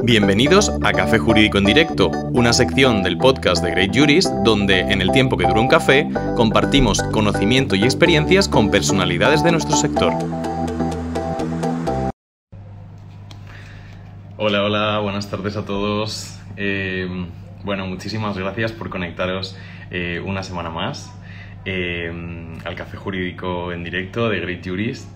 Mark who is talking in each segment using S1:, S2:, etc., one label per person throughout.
S1: Bienvenidos a Café Jurídico en Directo, una sección del podcast de Great Jurist donde, en el tiempo que dura un café, compartimos conocimiento y experiencias con personalidades de nuestro sector. Hola, hola, buenas tardes a todos. Bueno, muchísimas gracias por conectaros una semana más al Café Jurídico en Directo de Great Jurist.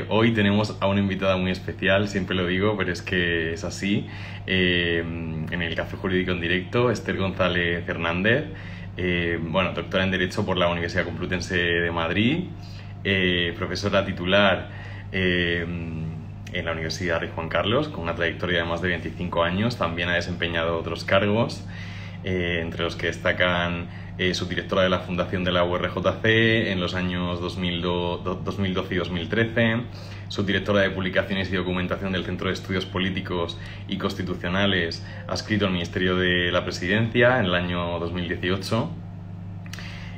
S1: Hoy tenemos a una invitada muy especial, siempre lo digo, pero es que es así. En el Café Jurídico en Directo, Esther González Hernández, bueno, doctora en Derecho por la Universidad Complutense de Madrid, profesora titular en la Universidad Rey Juan Carlos, con una trayectoria de más de 25 años. También ha desempeñado otros cargos, entre los que destacan subdirectora de la Fundación de la URJC en los años 2012 y 2013, subdirectora de Publicaciones y Documentación del Centro de Estudios Políticos y Constitucionales, adscrito al Ministerio de la Presidencia en el año 2018,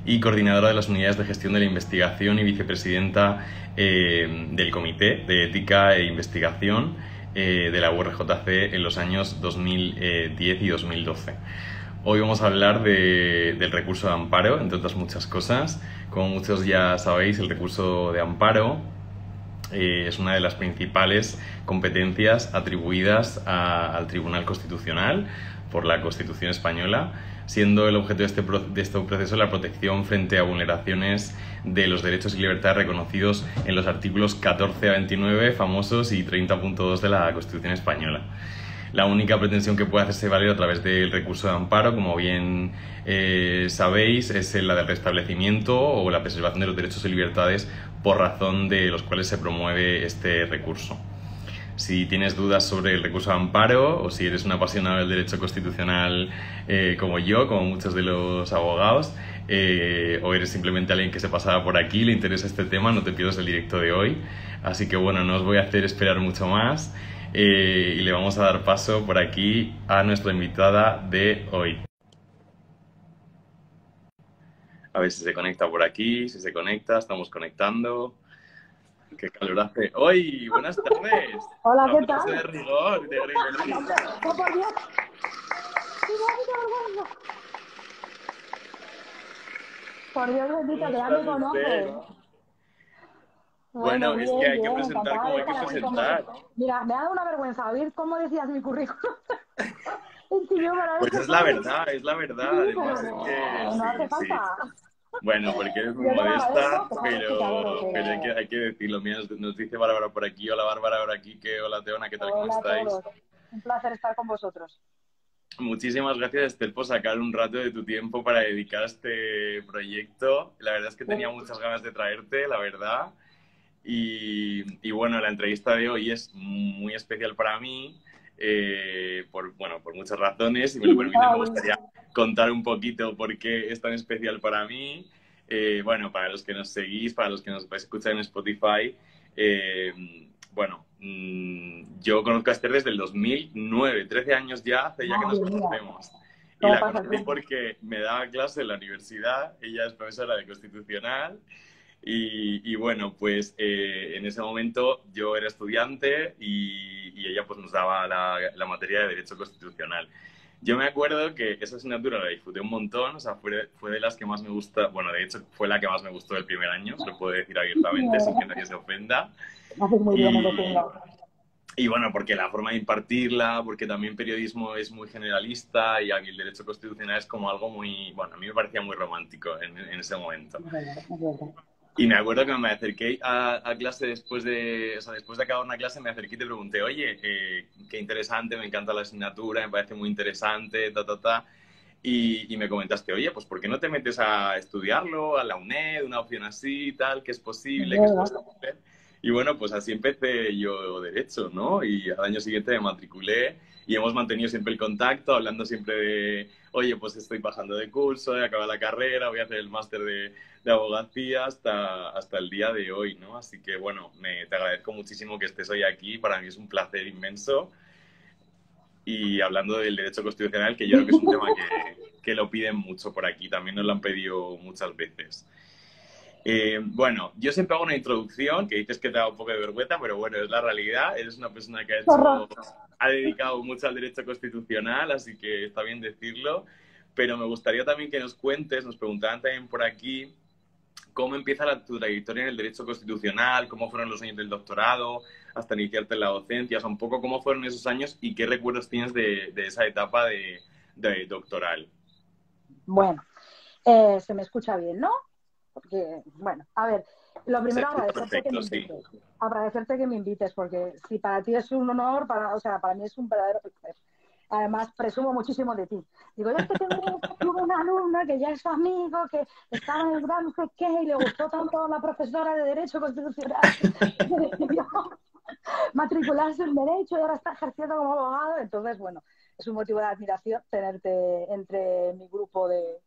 S1: y coordinadora de las unidades de gestión de la investigación y vicepresidenta del Comité de Ética e Investigación de la URJC en los años 2010 y 2012. Hoy vamos a hablar del recurso de amparo, entre otras muchas cosas. Como muchos ya sabéis, el recurso de amparo es una de las principales competencias atribuidas al Tribunal Constitucional por la Constitución española, siendo el objeto de este proceso la protección frente a vulneraciones de los derechos y libertades reconocidos en los artículos 14 a 29 famosos y 30.2 de la Constitución española. La única pretensión que puede hacerse valer a través del recurso de amparo, como bien sabéis, es la del restablecimiento o la preservación de los derechos y libertades por razón de los cuales se promueve este recurso. Si tienes dudas sobre el recurso de amparo o si eres un apasionado del derecho constitucional como yo, como muchos de los abogados, o eres simplemente alguien que se pasaba por aquí y le interesa este tema, no te pierdas el directo de hoy. Así que bueno, no os voy a hacer esperar mucho más y le vamos a dar paso por aquí a nuestra invitada de hoy. A ver si se conecta por aquí, si se conecta, estamos conectando. ¡Qué calor hace! ¡Hoy! ¡Buenas tardes!
S2: Hola, ¿qué tal?
S1: De rigor, de rigor.
S2: ¡No, por Dios! Por Dios bendito, que ya me conoces.
S1: Bueno, es que hay que
S2: bien,
S1: presentar como hay que presentar.
S2: Mira, me ha dado una vergüenza oír cómo decías mi currículum.
S1: Pues es la verdad, es la verdad.
S2: Sí,
S1: Además
S2: pero
S1: es que
S2: no hace
S1: sí.
S2: falta.
S1: Bueno, porque eres muy
S2: Yo te lo
S1: modesta,
S2: agradezco,
S1: pero hay que decirlo. Mira, nos dice Bárbara por aquí. Hola Bárbara, por aquí. Hola Teona, ¿qué tal? ¿Cómo estáis?
S2: Hola a todos. Un placer estar con vosotros.
S1: Muchísimas gracias, Esther, por sacar un rato de tu tiempo para dedicar a este proyecto. La verdad es que tenía muchas ganas de traerte, la verdad. Y bueno, la entrevista de hoy es muy especial para mí, por muchas razones. Si me lo permiten, me gustaría contar un poquito por qué es tan especial para mí. Bueno, para los que nos seguís, para los que nos vais a escuchar en Spotify, yo conozco a Esther desde el 2009, 13 años ya, hace ya que nos conocemos. Y la conocí porque me daba clase en la universidad, ella es profesora de Constitucional. Y bueno, pues en ese momento yo era estudiante y ella pues nos daba la materia de Derecho Constitucional. Yo me acuerdo que esa asignatura la disfruté un montón, o sea, fue de las que más me gusta, bueno, de hecho fue la que más me gustó del primer año, lo puedo decir abiertamente sin que nadie se ofenda.
S2: Haces muy bien,
S1: Y bueno, porque la forma de impartirla, porque también periodismo es muy generalista y el derecho constitucional es como algo muy, bueno, a mí me parecía muy romántico en ese momento. Y me acuerdo que me acerqué a clase después de acabar una clase, me acerqué y te pregunté, oye, qué interesante, me encanta la asignatura, me parece muy interesante, y me comentaste, oye, pues ¿por qué no te metes a estudiarlo, a la UNED, una opción así, tal, que es posible, que es posible? Y bueno, pues así empecé yo Derecho, ¿no? Y al año siguiente me matriculé y hemos mantenido siempre el contacto, hablando siempre de, oye, pues estoy pasando de curso, he acabado la carrera, voy a hacer el máster de abogacía hasta el día de hoy, ¿no? Así que, bueno, te agradezco muchísimo que estés hoy aquí, para mí es un placer inmenso. Y hablando del derecho constitucional, que yo creo que es un tema que lo piden mucho por aquí, también nos lo han pedido muchas veces. Bueno, yo siempre hago una introducción que dices que te da un poco de vergüenza, pero bueno, es la realidad. Eres una persona que ha dedicado mucho al derecho constitucional, así que está bien decirlo. Pero me gustaría también que nos cuentes, nos preguntaban también por aquí, cómo empieza tu trayectoria en el derecho constitucional, cómo fueron los años del doctorado, hasta iniciarte en la docencia, o sea, un poco cómo fueron esos años y qué recuerdos tienes de esa etapa de doctoral.
S2: Bueno, se me escucha bien, ¿no? Porque, bueno, a ver, lo primero
S1: Perfecto, sí.
S2: Agradecerte que me invites, porque si para ti es un honor, o sea, para mí es un verdadero placer. Además, presumo muchísimo de ti. Digo, es que tengo una alumna que ya es su amigo, que estaba en el gran no sé qué, y le gustó tanto a la profesora de Derecho Constitucional, que decidió matricularse en Derecho y ahora está ejerciendo como abogado. Entonces, bueno, es un motivo de admiración tenerte entre mi grupo de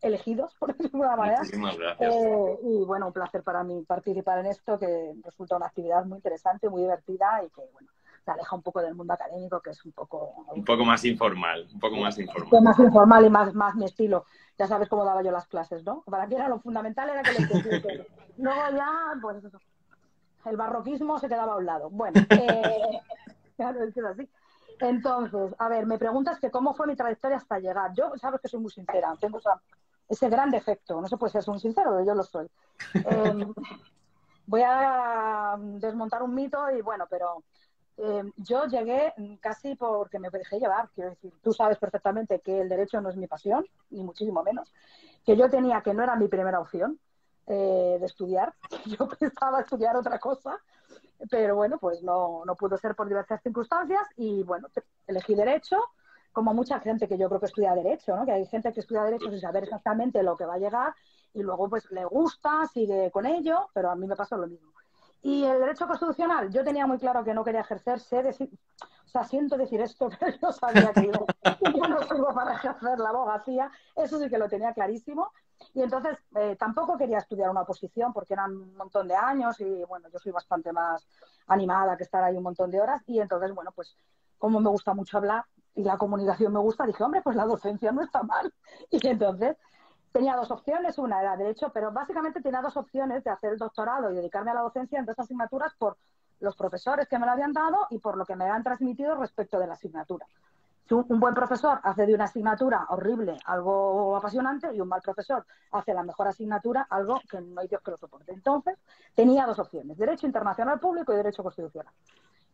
S2: elegidos, por decirlo de alguna manera.
S1: Muchísimas gracias.
S2: Y bueno, un placer para mí participar en esto, que resulta una actividad muy interesante, muy divertida y que, bueno, se aleja un poco del mundo académico, que es un poco
S1: más informal, un poco más informal.
S2: Un poco más informal y más mi estilo. Ya sabes cómo daba yo las clases, ¿no? Para mí era lo fundamental, era que lo entendiese. Luego ya, pues el barroquismo se quedaba a un lado. Bueno, claro, es que es así. Entonces, a ver, me preguntas que cómo fue mi trayectoria hasta llegar. Yo, sabes que soy muy sincera, tengo ese gran defecto. No se puede ser muy sincero, pero yo lo soy. Voy a desmontar un mito y bueno, pero yo llegué casi porque me dejé llevar. Quiero decir, tú sabes perfectamente que el derecho no es mi pasión, ni muchísimo menos. Que yo tenía que no era mi primera opción de estudiar. Yo pensaba estudiar otra cosa, pero bueno, pues no pudo ser por diversas circunstancias y bueno, elegí Derecho, como mucha gente que yo creo que estudia Derecho, ¿no? Que hay gente que estudia Derecho sin saber exactamente lo que va a llegar y luego pues le gusta, sigue con ello, pero a mí me pasó lo mismo. Y el derecho constitucional, yo tenía muy claro que no quería ejercer, o sea, siento decir esto, pero yo sabía que yo no sirvo para ejercer la abogacía, eso sí que lo tenía clarísimo. Y entonces tampoco quería estudiar una oposición porque eran un montón de años y bueno, yo soy bastante más animada que estar ahí un montón de horas y entonces, bueno, pues como me gusta mucho hablar y la comunicación me gusta, dije, hombre, pues la docencia no está mal. Y entonces tenía dos opciones, una era Derecho, pero básicamente tenía dos opciones de hacer el doctorado y dedicarme a la docencia en dos asignaturas por los profesores que me lo habían dado y por lo que me han transmitido respecto de la asignatura. Un buen profesor hace de una asignatura horrible algo apasionante y un mal profesor hace la mejor asignatura algo que no hay Dios que lo soporte. Entonces, tenía dos opciones, Derecho Internacional Público y Derecho Constitucional.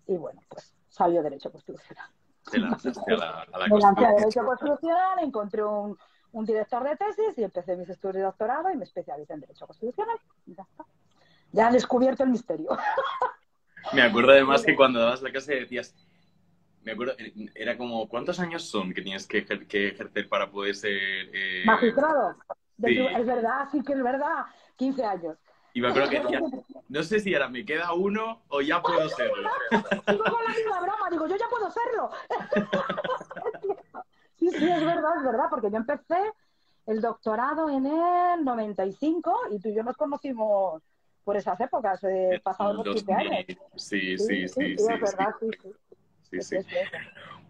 S2: Y bueno, pues salió Derecho Constitucional.
S1: Te lanzaste a la
S2: me lancé a Derecho Constitucional, encontré un director de tesis y empecé mis estudios de doctorado y me especialicé en Derecho Constitucional. Y ya está. Ya he descubierto el misterio.
S1: Me acuerdo además que cuando dabas la clase decías, me acuerdo, era como, ¿cuántos años son que tienes que ejercer para poder ser...
S2: magistrado?
S1: Sí.
S2: Es verdad, sí que es verdad, 15 años.
S1: Y me acuerdo que decía, no sé si ahora me queda uno o ya puedo serlo.
S2: Digo con la misma broma, digo, yo ya puedo serlo. Sí, es verdad, porque yo empecé el doctorado en el 95 y tú y yo nos conocimos por esas épocas, pasados los 15 años.
S1: Sí,
S2: es verdad,
S1: sí.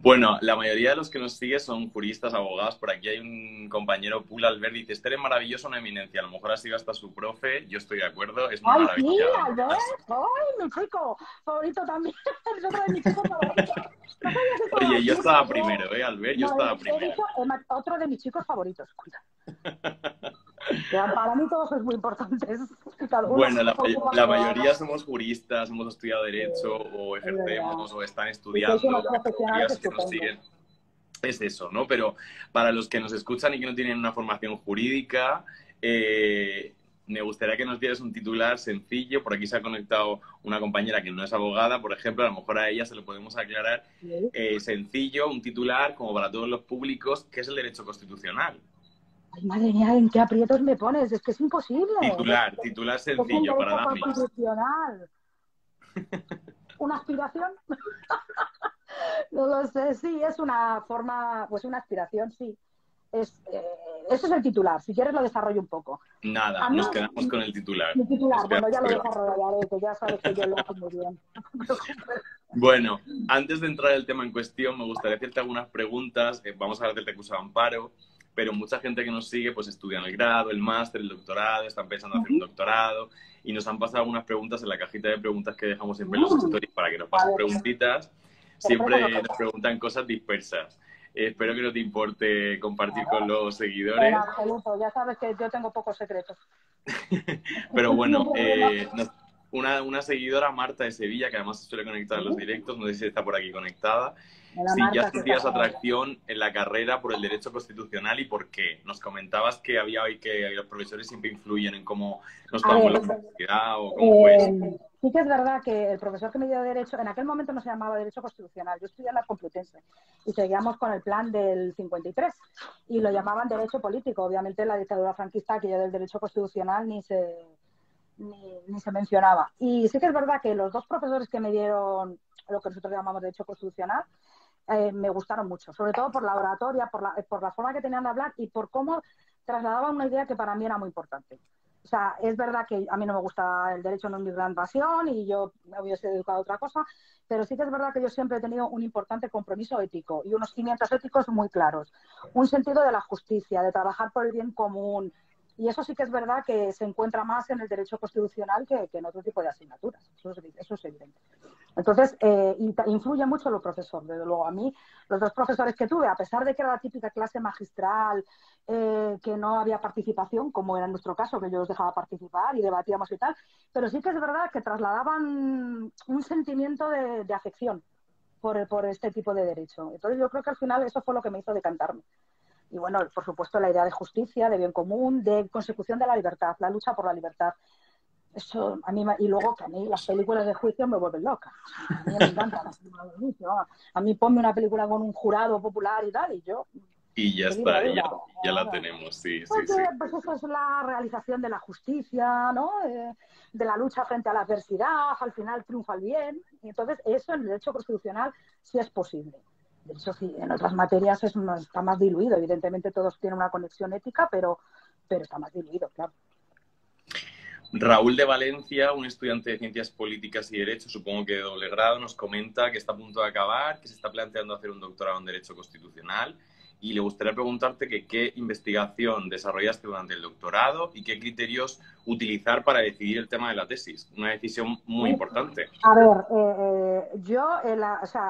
S1: Bueno, la mayoría de los que nos siguen son juristas, abogados. Por aquí hay un compañero, Pula Albert, dice, Esther es maravilloso, una eminencia. A lo mejor ha sido hasta su profe. Yo estoy de acuerdo, es muy maravilloso.
S2: ¡Ay, sí, Albert! ¡Ay, mi chico favorito también! Es otro de mis chicos favoritos.
S1: Oye, yo estaba primero, Albert, yo estaba primero.
S2: Otro de mis chicos favoritos, cuida. Para mí todos son muy importantes.
S1: Bueno, la mayoría somos juristas, hemos estudiado Derecho o ejercemos o están estudiando. Que nos siguen. Es eso, ¿no? Pero para los que nos escuchan y que no tienen una formación jurídica, me gustaría que nos dieras un titular sencillo. Por aquí se ha conectado una compañera que no es abogada, por ejemplo, a lo mejor a ella se lo podemos aclarar. Sencillo, un titular como para todos los públicos, ¿qué es el derecho constitucional?
S2: Ay, madre mía, ¿en qué aprietos me pones? Es que es imposible.
S1: Titular sencillo para darle.
S2: Constitucional. ¿Una aspiración? No lo sé, sí, es una forma, pues una aspiración, sí. Eso es el titular, si quieres lo desarrollo un poco.
S1: Nada, nos quedamos con el titular.
S2: Mi titular, bueno, ya lo desarrollaré, que ya sabes que yo lo hago muy bien.
S1: Bueno, antes de entrar en el tema en cuestión, me gustaría hacerte algunas preguntas. Vamos a hablar del recurso de amparo, pero mucha gente que nos sigue pues estudia el grado, el máster, el doctorado, están pensando en hacer un doctorado y nos han pasado algunas preguntas en la cajita de preguntas que dejamos siempre en los stories para que nos pasen preguntitas. siempre nos preguntan cosas dispersas. Espero que no te importe compartir con los seguidores.
S2: En absoluto, ya sabes que yo tengo pocos secretos.
S1: Pero bueno, una seguidora, Marta de Sevilla, que además se suele conectar en los directos, no sé si está por aquí conectada, si ya sentías atracción en la carrera por el derecho constitucional y por qué. Nos comentabas que los profesores siempre influyen en cómo nos tomamos la universidad o cómo fue eso.
S2: Sí que es verdad que el profesor que me dio Derecho, en aquel momento no se llamaba Derecho Constitucional, yo estudié en la Complutense y seguíamos con el plan del 53 y lo llamaban Derecho Político. Obviamente la dictadura franquista, aquello del Derecho Constitucional ni se mencionaba. Y sí que es verdad que los dos profesores que me dieron lo que nosotros llamamos Derecho Constitucional me gustaron mucho, sobre todo por la oratoria, por la forma que tenían de hablar y por cómo trasladaban una idea que para mí era muy importante. O sea, es verdad que a mí no me gusta el derecho, no es mi gran pasión y yo me hubiese dedicado a otra cosa, pero sí que es verdad que yo siempre he tenido un importante compromiso ético y unos cimientos éticos muy claros. Un sentido de la justicia, de trabajar por el bien común. Y eso sí que es verdad que se encuentra más en el derecho constitucional que en otro tipo de asignaturas. Eso es evidente. Entonces, influye mucho los profesores. Desde luego, a mí, los dos profesores que tuve, a pesar de que era la típica clase magistral, que no había participación, como era en nuestro caso, que yo los dejaba participar y debatíamos y tal, pero sí que es verdad que trasladaban un sentimiento de afección por este tipo de derecho. Entonces, yo creo que al final eso fue lo que me hizo decantarme. Y bueno, por supuesto, la idea de justicia, de bien común, de consecución de la libertad, la lucha por la libertad. Eso a mí, y luego que a mí las películas de juicio me vuelven loca. A mí me encantan las películas de juicio. A mí ponme una película con un jurado popular y tal, y yo...
S1: Y ya está, ya la tenemos, sí.
S2: Pues eso es la realización de la justicia, ¿no? De la lucha frente a la adversidad, al final triunfa el bien. Y entonces eso en el derecho constitucional sí es posible. De hecho, sí, en otras materias está más diluido. Evidentemente todos tienen una conexión ética, pero está más diluido, claro.
S1: Raúl de Valencia, un estudiante de Ciencias Políticas y Derecho, supongo que de doble grado, nos comenta que está a punto de acabar, que se está planteando hacer un doctorado en Derecho Constitucional y le gustaría preguntarte qué investigación desarrollaste durante el doctorado y qué criterios utilizar para decidir el tema de la tesis. Una decisión muy importante.
S2: A ver,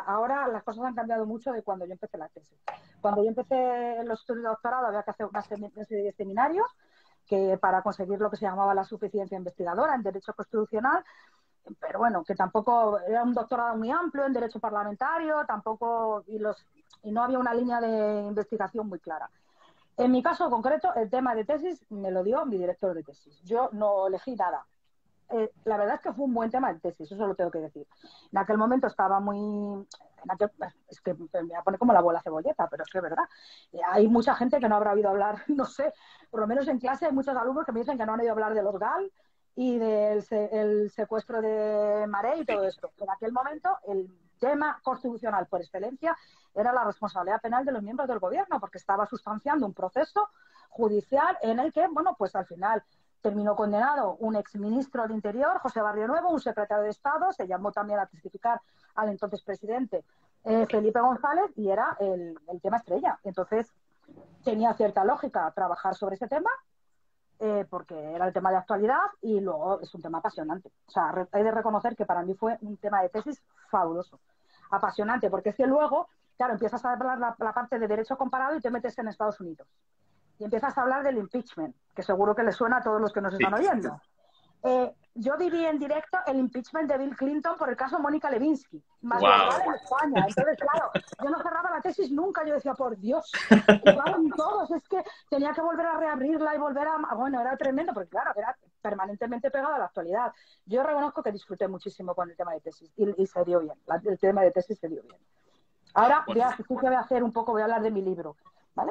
S2: ahora las cosas han cambiado mucho de cuando yo empecé la tesis. Cuando yo empecé los estudios de doctorado había que hacer una serie de seminarios que para conseguir lo que se llamaba la suficiencia investigadora en Derecho Constitucional, pero bueno, que tampoco era un doctorado muy amplio en Derecho Parlamentario, y no había una línea de investigación muy clara. En mi caso concreto, el tema de tesis me lo dio mi director de tesis. Yo no elegí nada. La verdad es que fue un buen tema de tesis, eso lo tengo que decir. En aquel momento estaba es que me voy a poner como la abuela cebolleta, pero es que es verdad. Hay mucha gente que no habrá oído hablar, no sé, por lo menos en clase hay muchos alumnos que me dicen que no han oído hablar de los GAL y del secuestro de Maré y todo esto. En aquel momento el tema constitucional por excelencia era la responsabilidad penal de los miembros del gobierno, porque estaba sustanciando un proceso judicial en el que, bueno, pues al final terminó condenado un exministro de Interior, José Barrionuevo, un secretario de Estado, se llamó también a testificar al entonces presidente Felipe González, y era el tema estrella. Entonces tenía cierta lógica trabajar sobre ese tema, porque era el tema de actualidad y luego es un tema apasionante. O sea, he de reconocer que para mí fue un tema de tesis fabuloso, apasionante, porque es que luego, claro, empiezas a hablar la parte de derecho comparado y te metes en Estados Unidos. Y empiezas a hablar del impeachment, que seguro que le suena a todos los que nos están oyendo. Yo viví en directo el impeachment de Bill Clinton por el caso Mónica Lewinsky, más legal en España. Entonces, claro, yo no cerraba la tesis nunca, yo decía, por Dios, jugaron todos, es que tenía que volver a reabrirla y volver a... Bueno, era tremendo, porque claro, era permanentemente pegado a la actualidad. Yo reconozco que disfruté muchísimo con el tema de tesis y se dio bien, el tema de tesis se dio bien. Ahora voy a hacer un poco, voy a hablar de mi libro, ¿vale?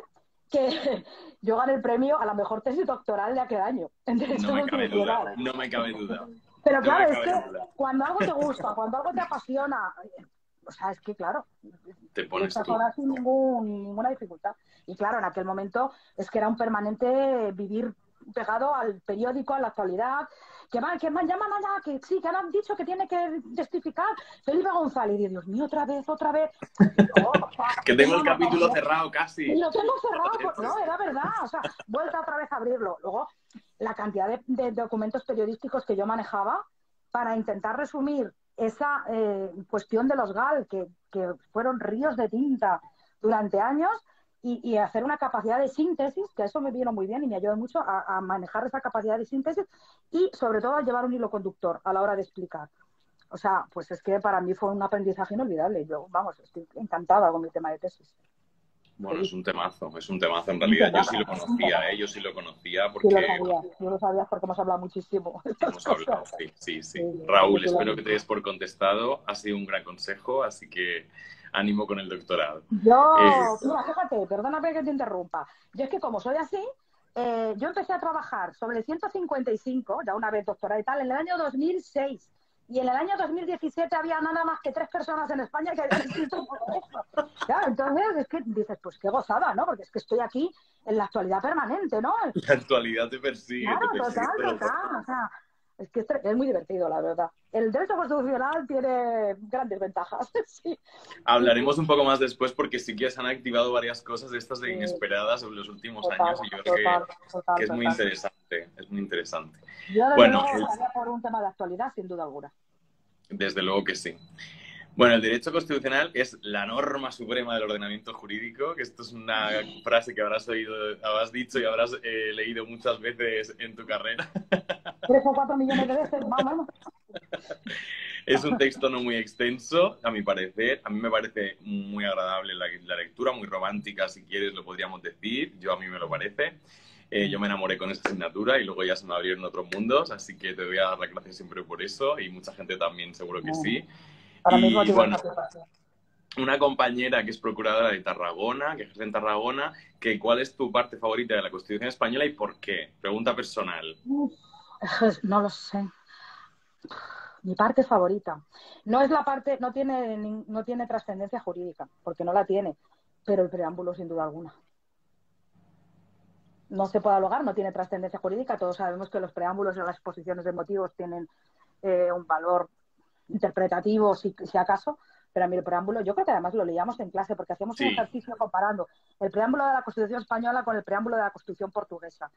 S2: Que yo gané el premio a la mejor tesis doctoral de aquel año.
S1: No me cabe duda, no me cabe duda.
S2: Pero claro, es que cuando algo te gusta, cuando algo te apasiona, o sea, es que claro,
S1: te pones tú
S2: sin ninguna dificultad. Y claro, en aquel momento es que era un permanente vivir pegado al periódico, a la actualidad, que llaman allá, que sí, que han dicho que tiene que testificar Felipe González. Y Dios mío, otra vez.
S1: Que tengo el capítulo cerrado casi.
S2: Y lo tengo cerrado, pues no, era verdad. O sea, vuelta otra vez a abrirlo. Luego, la cantidad de documentos periodísticos que yo manejaba para intentar resumir esa cuestión de los GAL, que fueron ríos de tinta durante años, y hacer una capacidad de síntesis, que eso me vino muy bien y me ayudó mucho a manejar esa capacidad de síntesis y sobre todo a llevar un hilo conductor a la hora de explicar. O sea, pues es que para mí fue un aprendizaje inolvidable. Yo, vamos, estoy encantada con mi tema de tesis.
S1: Bueno, es un temazo en
S2: Un
S1: realidad. Yo
S2: temazo,
S1: sí lo
S2: un
S1: conocía,
S2: temazo.
S1: yo sí lo conocía
S2: Sí lo
S1: porque
S2: sabía, yo lo sabía porque hemos hablado muchísimo de estas
S1: hemos hablado,
S2: cosas.
S1: sí, sí, sí.
S2: Sí, yo
S1: Raúl,
S2: sí lo
S1: espero
S2: sé.
S1: que te des por contestado. Ha sido un gran consejo, así que ánimo con el doctorado.
S2: Yo, mira, fíjate, perdóname que te interrumpa. Yo es que como soy así, yo empecé a trabajar sobre el 155, ya una vez doctorada y tal, en el año 2006. Y en el año 2017 había nada más que 3 personas en España que habían escrito todo eso. Claro, entonces es que dices, pues qué gozada, ¿no? Porque es que estoy aquí en la actualidad permanente, ¿no?
S1: La actualidad te
S2: Claro,
S1: persigue
S2: total,
S1: todo el rato.
S2: total. O sea, es que es muy divertido, la verdad. El derecho constitucional tiene grandes ventajas. Sí, sí, sí.
S1: Hablaremos un poco más después porque sí que se han activado varias cosas de estas de
S2: Sí,
S1: inesperadas en los últimos
S2: total,
S1: años y yo creo
S2: total,
S1: que
S2: total,
S1: es muy
S2: total.
S1: interesante, es muy interesante.
S2: Yo, desde
S1: Bueno,
S2: luego, estaría por un tema de actualidad, sin duda alguna.
S1: desde luego que sí. Bueno, el derecho constitucional es la norma suprema del ordenamiento jurídico, que esto es una frase que habrás oído, habrás dicho y habrás leído muchas veces en tu carrera.
S2: 3 o 4 millones de veces, más o menos.
S1: Es un texto no muy extenso, a mi parecer. A mí me parece muy agradable la lectura, muy romántica, si quieres, lo podríamos decir. Yo a mí me lo parece. Yo me enamoré con esta asignatura y luego ya se me abrieron otros mundos, así que te voy a dar las gracias siempre por eso y mucha gente también seguro que sí.
S2: Para mí es
S1: Y
S2: motivo de
S1: bueno,
S2: satisfacción.
S1: una compañera que es procuradora de Tarragona, que ejerce en Tarragona, que ¿cuál es tu parte favorita de la Constitución española y por qué? Pregunta personal.
S2: No lo sé. Mi parte favorita. No es la parte, no tiene trascendencia jurídica, porque no la tiene, pero el preámbulo, sin duda alguna. No se puede alogar, no tiene trascendencia jurídica. Todos sabemos que los preámbulos y las exposiciones de motivos tienen un valor interpretativo, si acaso, pero a mí el preámbulo, yo creo que además lo leíamos en clase, porque hacíamos un
S1: Sí,
S2: ejercicio comparando el preámbulo de la Constitución española con el preámbulo de la Constitución portuguesa.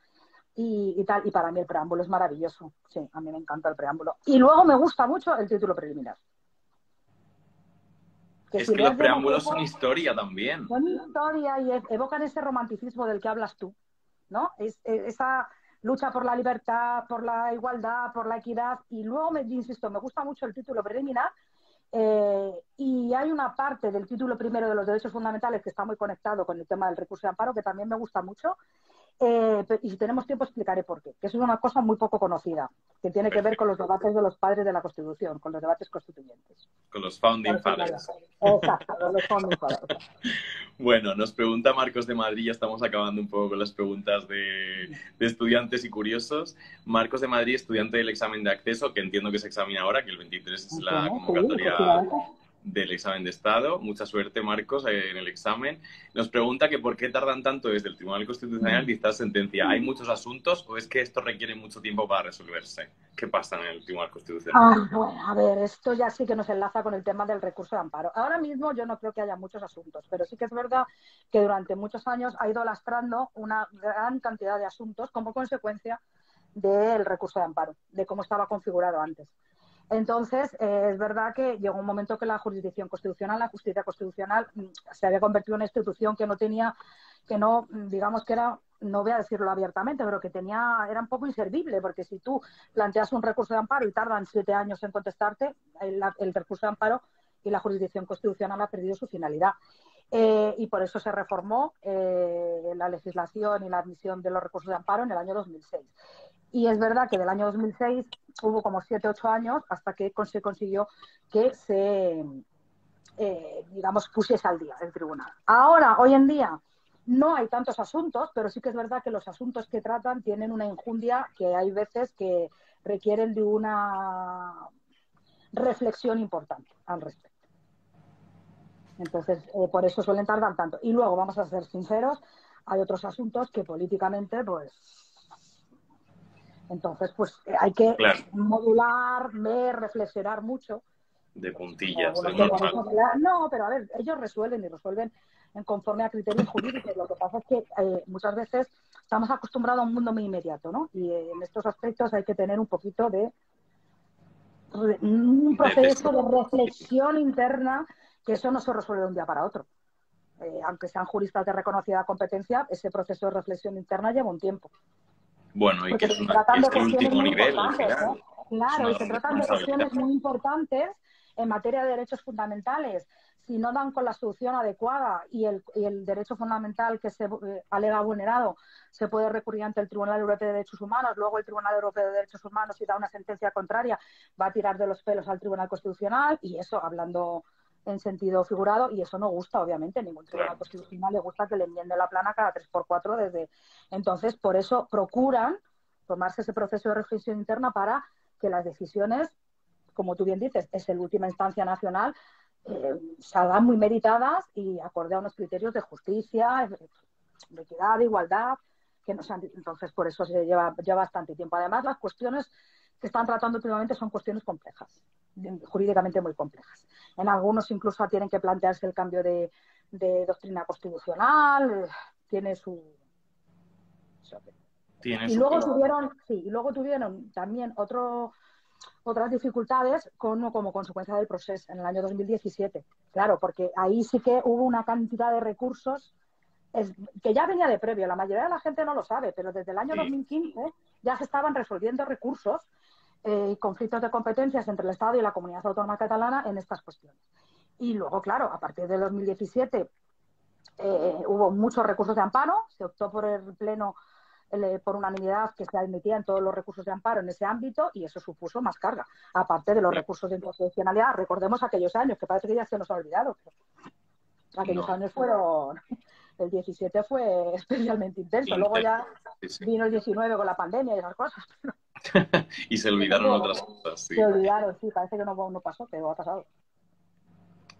S2: Y tal, y para mí el preámbulo es maravilloso. Sí, a mí me encanta el preámbulo. Y luego me gusta mucho el título preliminar. Que
S1: es
S2: si
S1: que los
S2: lees
S1: preámbulos son
S2: demasiado,
S1: historia también.
S2: son historia y evocan ese romanticismo del que hablas tú, ¿no? Esa lucha por la libertad, por la igualdad, por la equidad. Y luego, insisto, me gusta mucho el título preliminar. Y hay una parte del título primero de los derechos fundamentales que está muy conectado con el tema del recurso de amparo, que también me gusta mucho. Y si tenemos tiempo explicaré por qué, que eso es una cosa muy poco conocida, que tiene que ver con los debates de los padres de la Constitución, con los debates constituyentes.
S1: Con los Founding
S2: Claro.
S1: Fathers.
S2: Exacto, los founding fathers.
S1: Bueno, nos pregunta Marcos de Madrid, ya estamos acabando un poco con las preguntas de estudiantes y curiosos. Marcos de Madrid, estudiante del examen de acceso, que entiendo que se examina ahora, que el 23 es la
S2: Bueno, sí,
S1: convocatoria
S2: efectivamente.
S1: del examen de Estado. Mucha suerte, Marcos, en el examen. Nos pregunta que por qué tardan tanto desde el Tribunal Constitucional dictar sentencia. ¿Hay muchos asuntos o es que esto requiere mucho tiempo para resolverse? ¿Qué pasa en el Tribunal Constitucional?
S2: Bueno, a ver, esto ya sí que nos enlaza con el tema del recurso de amparo. Ahora mismo yo no creo que haya muchos asuntos, pero sí que es verdad que durante muchos años ha ido lastrando una gran cantidad de asuntos como consecuencia del recurso de amparo, de cómo estaba configurado antes. Entonces, es verdad que llegó un momento que la jurisdicción constitucional, la justicia constitucional, se había convertido en una institución que no tenía, que no, digamos que era, no voy a decirlo abiertamente, pero que era un poco inservible, porque si tú planteas un recurso de amparo y tardan 7 años en contestarte, el recurso de amparo y la jurisdicción constitucional ha perdido su finalidad. Y por eso se reformó la legislación y la admisión de los recursos de amparo en el año 2006. Y es verdad que del año 2006 hubo como 7, 8 años hasta que se consiguió que se, digamos, pusiese al día el tribunal. Ahora, hoy en día, no hay tantos asuntos, pero sí que es verdad que los asuntos que tratan tienen una enjundia que hay veces que requieren de una reflexión importante al respecto. Entonces, por eso suelen tardar tanto. Y luego, vamos a ser sinceros, hay otros asuntos que políticamente, pues, entonces, pues hay que
S1: Claro,
S2: modular, ver, reflexionar mucho.
S1: de
S2: Pues,
S1: puntillas, es
S2: temas
S1: normal.
S2: no, pero a ver, ellos resuelven y resuelven en conforme a criterios jurídicos. Lo que pasa es que muchas veces estamos acostumbrados a un mundo muy inmediato, ¿no? Y en estos aspectos hay que tener un poquito de un proceso de reflexión interna, que eso no se resuelve de un día para otro. Aunque sean juristas de reconocida competencia, ese proceso de reflexión interna lleva un tiempo.
S1: Bueno, y que
S2: Porque
S1: es,
S2: se tratan
S1: es
S2: de
S1: el
S2: cuestiones
S1: último
S2: muy
S1: nivel al
S2: importantes,
S1: final.
S2: ¿eh?
S1: Es
S2: Claro,
S1: una
S2: y se
S1: gran
S2: tratan de
S1: responsabilidad.
S2: cuestiones muy importantes en materia de derechos fundamentales. Si no dan con la solución adecuada y el derecho fundamental que se alega vulnerado se puede recurrir ante el Tribunal Europeo de Derechos Humanos, luego el Tribunal Europeo de Derechos Humanos, si da una sentencia contraria, va a tirar de los pelos al Tribunal Constitucional, y eso hablando en sentido figurado, y eso no gusta, obviamente. Ningún Tribunal
S1: Claro.
S2: Constitucional le gusta que le enmiende la plana cada 3x4 desde... Entonces, por eso procuran tomarse ese proceso de reflexión interna para que las decisiones, como tú bien dices, es en última instancia nacional, salgan muy meditadas y acorde a unos criterios de justicia, de equidad, de igualdad, que no sean... Entonces, por eso se lleva bastante tiempo. Además, las cuestiones que están tratando últimamente son cuestiones complejas, jurídicamente muy complejas. En algunos incluso tienen que plantearse el cambio de doctrina constitucional, tiene su...
S1: Tiene
S2: Y
S1: su
S2: luego
S1: qué.
S2: tuvieron, sí, y luego tuvieron también otras dificultades como consecuencia del proceso en el año 2017. Claro, porque ahí sí que hubo una cantidad de recursos que ya venía de previo. La mayoría de la gente no lo sabe, pero desde el año
S1: Sí.
S2: 2015 ya se estaban resolviendo recursos y conflictos de competencias entre el Estado y la Comunidad Autónoma Catalana en estas cuestiones. Y luego, claro, a partir de 2017 hubo muchos recursos de amparo, se optó por el Pleno por unanimidad que se admitían todos los recursos de amparo en ese ámbito, y eso supuso más carga, aparte de los
S1: Claro.
S2: recursos de inconstitucionalidad. Recordemos aquellos años, que parece que ya se nos ha olvidado, pero aquellos
S1: No.
S2: años fueron... El 17 fue especialmente intenso, luego ya
S1: Sí, sí.
S2: vino el 19 con la pandemia y esas cosas.
S1: Y se olvidaron otras cosas,
S2: Se
S1: sí.
S2: olvidaron, sí, parece que no pasó, pero ha pasado.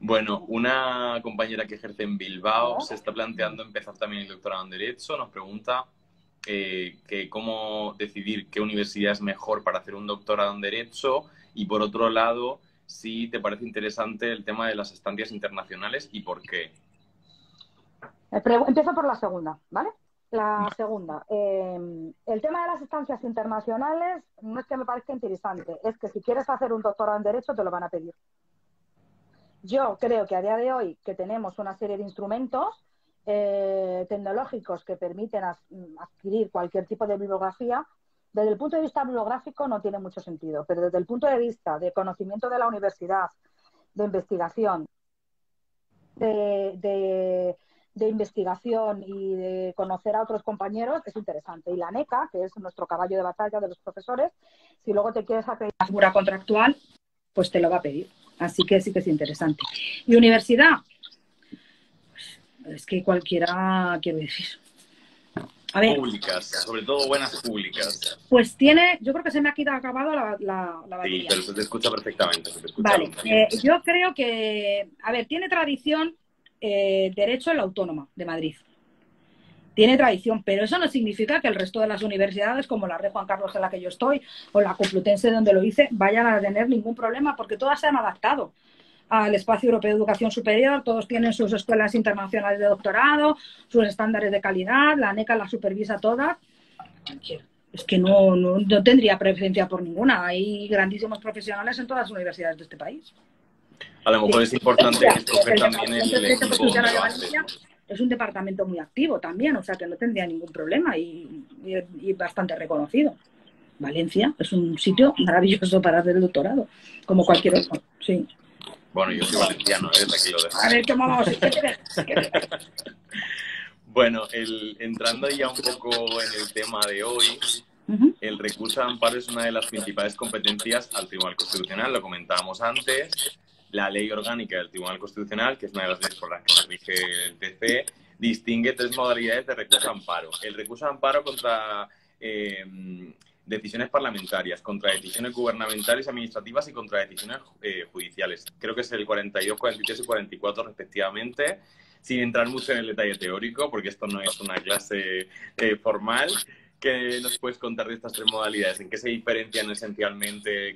S1: Bueno, una compañera que ejerce en Bilbao
S2: ¿No?
S1: se está planteando empezar también el doctorado en Derecho. Nos pregunta que cómo decidir qué universidad es mejor para hacer un doctorado en Derecho, y por otro lado, si te parece interesante el tema de las estancias internacionales y por qué.
S2: Empiezo por la segunda, ¿vale? La segunda. El tema de las estancias internacionales no es que me parezca interesante, es que si quieres hacer un doctorado en Derecho te lo van a pedir. Yo creo que a día de hoy que tenemos una serie de instrumentos tecnológicos que permiten adquirir cualquier tipo de bibliografía, desde el punto de vista bibliográfico no tiene mucho sentido, pero desde el punto de vista de conocimiento de la universidad, de investigación, de investigación y de conocer a otros compañeros, es interesante. Y la NECA, que es nuestro caballo de batalla de los profesores, si luego te quieres acreditar la figura contractual, pues te lo va a pedir. Así que sí que es interesante. Y universidad, es que cualquiera, quiero decir. A ver,
S1: Públicas, sobre todo buenas públicas.
S2: pues tiene, yo creo que se me ha quedado acabado la
S1: Sí,
S2: batería.
S1: pero se te escucha perfectamente. Se te escucha
S2: Vale, yo creo que, a ver, tiene tradición Derecho en la Autónoma de Madrid. Tiene tradición, pero eso no significa que el resto de las universidades, como la Rey Juan Carlos en la que yo estoy, o la Complutense donde lo hice, vayan a tener ningún problema, porque todas se han adaptado al espacio europeo de educación superior, todos tienen sus escuelas internacionales de doctorado, sus estándares de calidad, la NECA las supervisa todas. Es que no tendría preferencia por ninguna. Hay grandísimos profesionales en todas las universidades de este país.
S1: A lo mejor es importante escoger también el equipo donde lo haces.
S2: Es un departamento muy activo también, o sea que no tendría ningún problema y bastante reconocido. Valencia es un sitio maravilloso para hacer el doctorado, como cualquier otro, sí.
S1: Bueno, yo soy valenciano, desde aquí lo dejo.
S2: A ver, ¿cómo vamos? ¿Qué te ves?
S1: Bueno, entrando ya un poco en el tema de hoy, el recurso de amparo es una de las principales competencias al Tribunal Constitucional, lo comentábamos antes. La Ley Orgánica del Tribunal Constitucional, que es una de las leyes por las que se rige el TC, distingue tres modalidades de recurso de amparo. El recurso de amparo contra decisiones parlamentarias, contra decisiones gubernamentales y administrativas y contra decisiones judiciales. Creo que es el 42, 43 y 44 respectivamente, sin entrar mucho en el detalle teórico, porque esto no es una clase formal. ¿Qué nos puedes contar de estas tres modalidades? ¿En qué se diferencian esencialmente?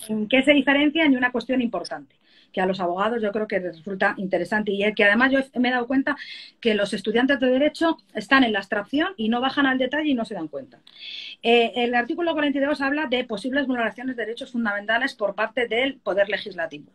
S1: ¿En qué se diferencian? Y una cuestión importante.
S2: que a los abogados yo creo que les resulta interesante y que además yo me he dado cuenta que los estudiantes de Derecho están en la abstracción y no bajan al detalle y no se dan cuenta. El artículo 42 habla de posibles vulneraciones de derechos fundamentales por parte del Poder Legislativo.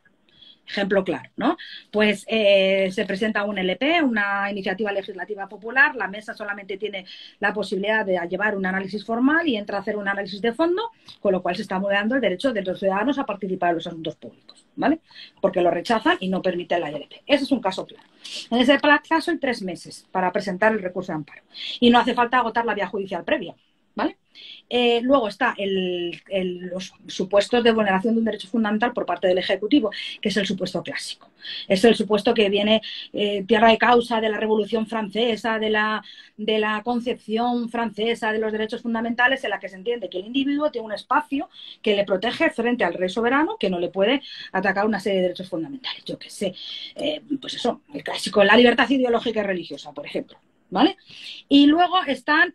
S2: Ejemplo claro, ¿no? Pues se presenta un LP, una iniciativa legislativa popular, la mesa solamente tiene la posibilidad de llevar un análisis formal y entra a hacer un análisis de fondo, con lo cual se está vulnerando el derecho de los ciudadanos a participar en los asuntos públicos, ¿vale? Porque lo rechazan y no permiten la ILP. Ese es un caso claro. En ese caso hay 3 meses para presentar el recurso de amparo y no hace falta agotar la vía judicial previa, ¿vale? Luego está los supuestos de vulneración de un derecho fundamental por parte del Ejecutivo, que es el supuesto clásico. Es el supuesto que viene tierra de causa de la Revolución Francesa, de la concepción francesa de los derechos fundamentales, en la que se entiende que el individuo tiene un espacio que le protege frente al rey soberano, que no le puede atacar una serie de derechos fundamentales. Yo qué sé, pues eso, el clásico, la libertad ideológica y religiosa, por ejemplo. ¿Vale? Y luego están,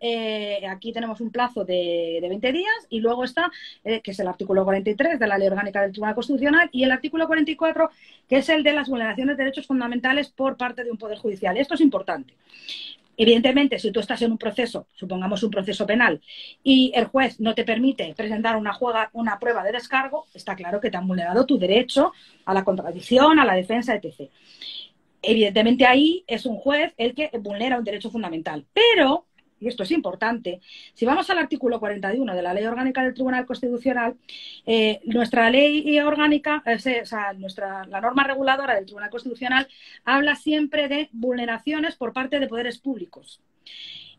S2: aquí tenemos un plazo de 20 días y luego está, que es el artículo 43 de la Ley Orgánica del Tribunal Constitucional y el artículo 44, que es el de las vulneraciones de derechos fundamentales por parte de un poder judicial. Esto es importante. Evidentemente, si tú estás en un proceso, supongamos un proceso penal, y el juez no te permite presentar una prueba de descargo, está claro que te han vulnerado tu derecho a la contradicción, a la defensa, etc. Evidentemente ahí es un juez el que vulnera un derecho fundamental. Pero, y esto es importante, si vamos al artículo 41 de la Ley Orgánica del Tribunal Constitucional, nuestra ley orgánica, la norma reguladora del Tribunal Constitucional habla siempre de vulneraciones por parte de poderes públicos.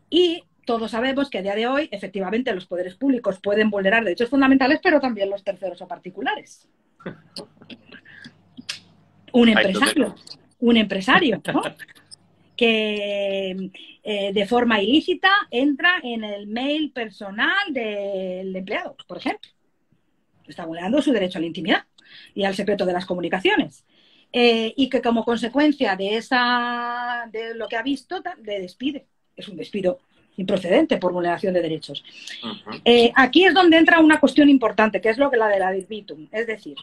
S2: Y todos sabemos que a día de hoy, efectivamente, los poderes públicos pueden vulnerar derechos fundamentales, pero también los terceros o particulares. Un empresario, ¿no? Que de forma ilícita entra en el mail personal del empleado, por ejemplo. Está vulnerando su derecho a la intimidad y al secreto de las comunicaciones. Y que como consecuencia de lo que ha visto, le despide. Es un despido improcedente por vulneración de derechos. Aquí es donde entra una cuestión importante, que es la de la ad vitam. Es decir,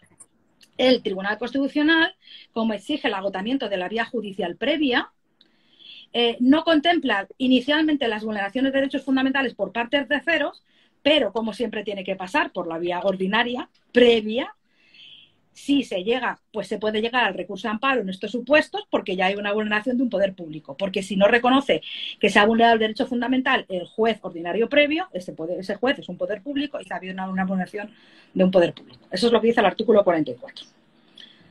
S2: el Tribunal Constitucional, como exige el agotamiento de la vía judicial previa, no contempla inicialmente las vulneraciones de derechos fundamentales por parte de terceros, pero como siempre tiene que pasar por la vía ordinaria previa. Si se llega, pues se puede llegar al recurso de amparo en estos supuestos porque ya hay una vulneración de un poder público. Porque si no reconoce que se ha vulnerado el derecho fundamental el juez ordinario previo, ese juez es un poder público y se ha habido una vulneración de un poder público. Eso es lo que dice el artículo 44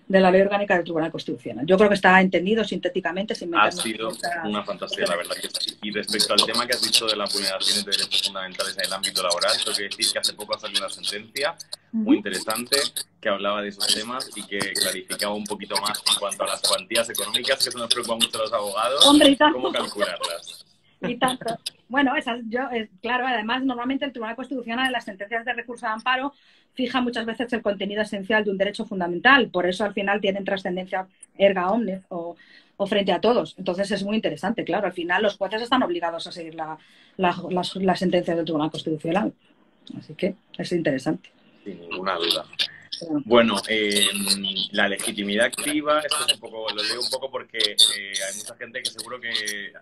S2: de la Ley Orgánica del Tribunal Constitucional. Yo creo que está entendido sintéticamente. Sin
S1: ha sido una fantasía, la verdad que sí. Y respecto al tema que has dicho de las vulneraciones de derechos fundamentales en el ámbito laboral, tengo que decir que hace poco ha salido una sentencia muy interesante que hablaba de esos temas y que clarificaba un poquito más en cuanto a las cuantías económicas, que eso nos preocupa mucho a los abogados,
S2: Hombre,
S1: cómo calcularlas.
S2: Y tanto. Bueno, claro, además normalmente el Tribunal Constitucional en las sentencias de recurso de amparo fija muchas veces el contenido esencial de un derecho fundamental, por eso al final tienen trascendencia erga omnes o frente a todos. Entonces es muy interesante, claro, al final los jueces están obligados a seguir las sentencias del Tribunal Constitucional. Así que es interesante.
S1: Sin ninguna duda. Bueno, la legitimidad activa, esto es un poco, lo leo un poco porque hay mucha gente que seguro que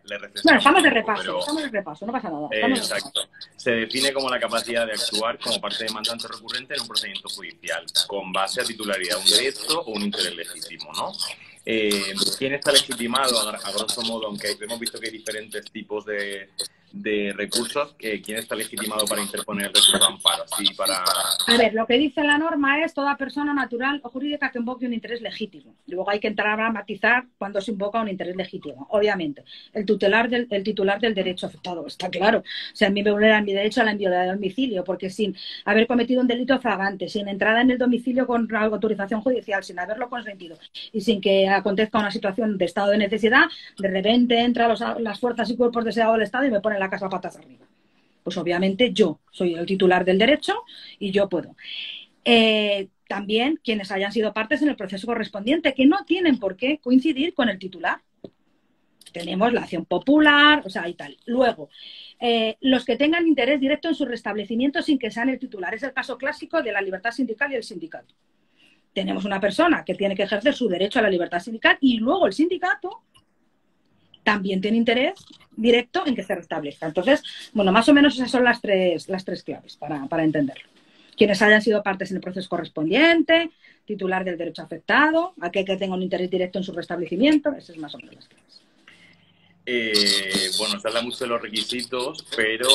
S1: le refresca.
S2: Bueno, estamos de repaso, no pasa nada.
S1: Exacto. Se define como la capacidad de actuar como parte demandante recurrente en un procedimiento judicial, con base a titularidad de un derecho o un interés legítimo, ¿no? ¿Quién está legitimado, a grosso modo, aunque hemos visto que hay diferentes tipos de recursos, quién está legitimado para interponer el recurso de amparo?
S2: A ver, lo que dice la norma es toda persona natural o jurídica que invoque un interés legítimo. Luego hay que entrar a matizar cuando se invoca un interés legítimo. Obviamente, el titular del derecho afectado, está claro. O sea, a mí me vulneran mi derecho a la inviolabilidad de domicilio, porque sin haber cometido un delito flagrante, sin entrada en el domicilio con autorización judicial, sin haberlo consentido y sin que acontezca una situación de estado de necesidad, de repente entran las fuerzas y cuerpos de seguridad del Estado y me ponen la casa patas arriba. Pues obviamente yo soy el titular del derecho y yo puedo. También quienes hayan sido partes en el proceso correspondiente, que no tienen por qué coincidir con el titular. Tenemos la acción popular, o sea, y tal. Luego, los que tengan interés directo en su restablecimiento sin que sean el titular. Es el caso clásico de la libertad sindical y el sindicato. tenemos una persona que tiene que ejercer su derecho a la libertad sindical y luego el sindicato también tiene interés directo en que se restablezca. Entonces, bueno, más o menos esas son las tres claves para entenderlo. Quienes hayan sido partes en el proceso correspondiente, titular del derecho afectado, aquel que tenga un interés directo en su restablecimiento, esas son más o menos las claves.
S1: Bueno, se habla mucho de los requisitos, pero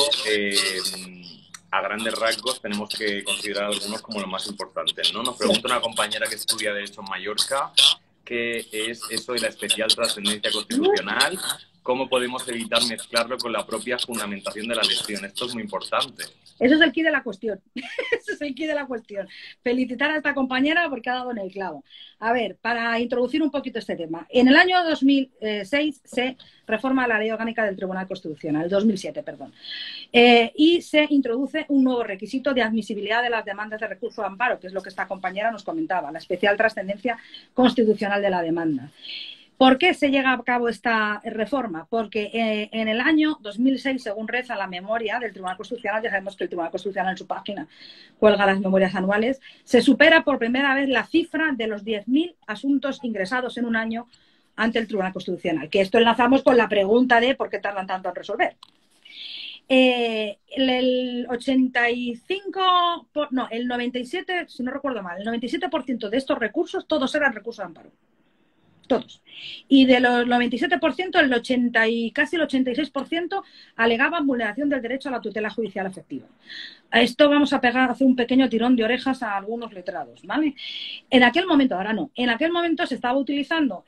S1: a grandes rasgos tenemos que considerar algunos como los más importantes, ¿no? Nos pregunta una compañera que estudia Derecho en Mallorca qué es eso de la especial trascendencia constitucional, cómo podemos evitar mezclarlo con la propia fundamentación de la lesión. Esto es muy importante.
S2: Eso es el quid de la cuestión. Eso es el quid de la cuestión. Felicitar a esta compañera porque ha dado en el clavo. A ver, para introducir un poquito este tema. En el año 2006 se reforma la Ley Orgánica del Tribunal Constitucional, 2007, perdón. Y se introduce un nuevo requisito de admisibilidad de las demandas de recurso de amparo, que es lo que esta compañera nos comentaba, la especial trascendencia constitucional de la demanda. ¿Por qué se llega a cabo esta reforma? Porque en el año 2006, según reza la memoria del Tribunal Constitucional, ya sabemos que el Tribunal Constitucional en su página cuelga las memorias anuales, se supera por primera vez la cifra de los 10.000 asuntos ingresados en un año ante el Tribunal Constitucional. Que esto enlazamos con la pregunta de por qué tardan tanto en resolver. El 97, si no recuerdo mal, el 97% de estos recursos, todos eran recursos de amparo. Todos. Y de los 97%, el 80 y casi el 86% alegaban vulneración del derecho a la tutela judicial efectiva. A esto vamos a hacer un pequeño tirón de orejas a algunos letrados, ¿vale? En aquel momento, ahora no, en aquel momento se estaba utilizando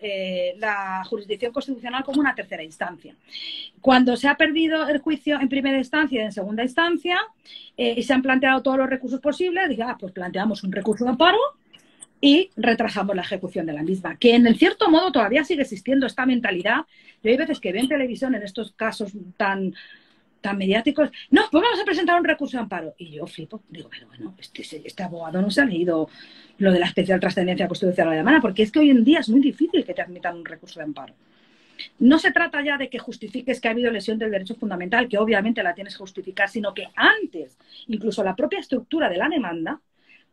S2: la jurisdicción constitucional como una tercera instancia. Cuando se ha perdido el juicio en primera instancia y en segunda instancia y se han planteado todos los recursos posibles, pues planteamos un recurso de amparo y retrasamos la ejecución de la misma, que en cierto modo todavía sigue existiendo esta mentalidad. Yo hay veces que veo en televisión en estos casos tan mediáticos, no, pues vamos a presentar un recurso de amparo. Y yo flipo, digo, pero bueno, este abogado no se ha leído lo de la especial trascendencia constitucional de la demanda, porque es que hoy en día es muy difícil que te admitan un recurso de amparo. No se trata ya de que justifiques que ha habido lesión del derecho fundamental, que obviamente la tienes que justificar, sino que antes, incluso la propia estructura de la demanda,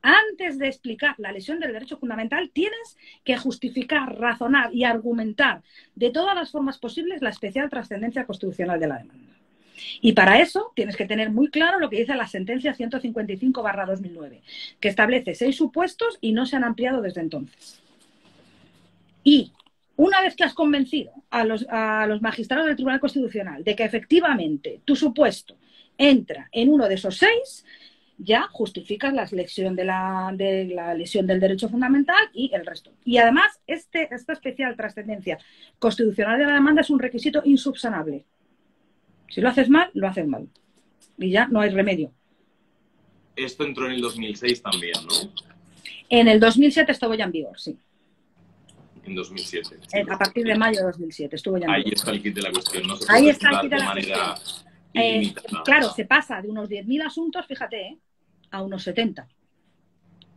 S2: antes de explicar la lesión del derecho fundamental, tienes que justificar, razonar y argumentar de todas las formas posibles la especial trascendencia constitucional de la demanda. Y para eso tienes que tener muy claro lo que dice la sentencia 155/2009, que establece 6 supuestos y no se han ampliado desde entonces. Y una vez que has convencido a los magistrados del Tribunal Constitucional de que efectivamente tu supuesto entra en uno de esos 6, ya justificas la lesión de la lesión del derecho fundamental y el resto. Y además, esta especial trascendencia constitucional de la demanda es un requisito insubsanable. Si lo haces mal, lo haces mal. Y ya no hay remedio.
S1: Esto entró en el 2006 también, ¿no?
S2: En el 2007 estuvo ya en vigor, sí.
S1: En 2007. Sí,
S2: a partir de mayo de 2007 estuvo ya en vigor.
S1: Ahí está el kit de la cuestión. No se
S2: Ahí
S1: puede
S2: está el kit de la
S1: manera
S2: cuestión. Claro, se pasa de unos 10.000 asuntos, fíjate, a unos 70.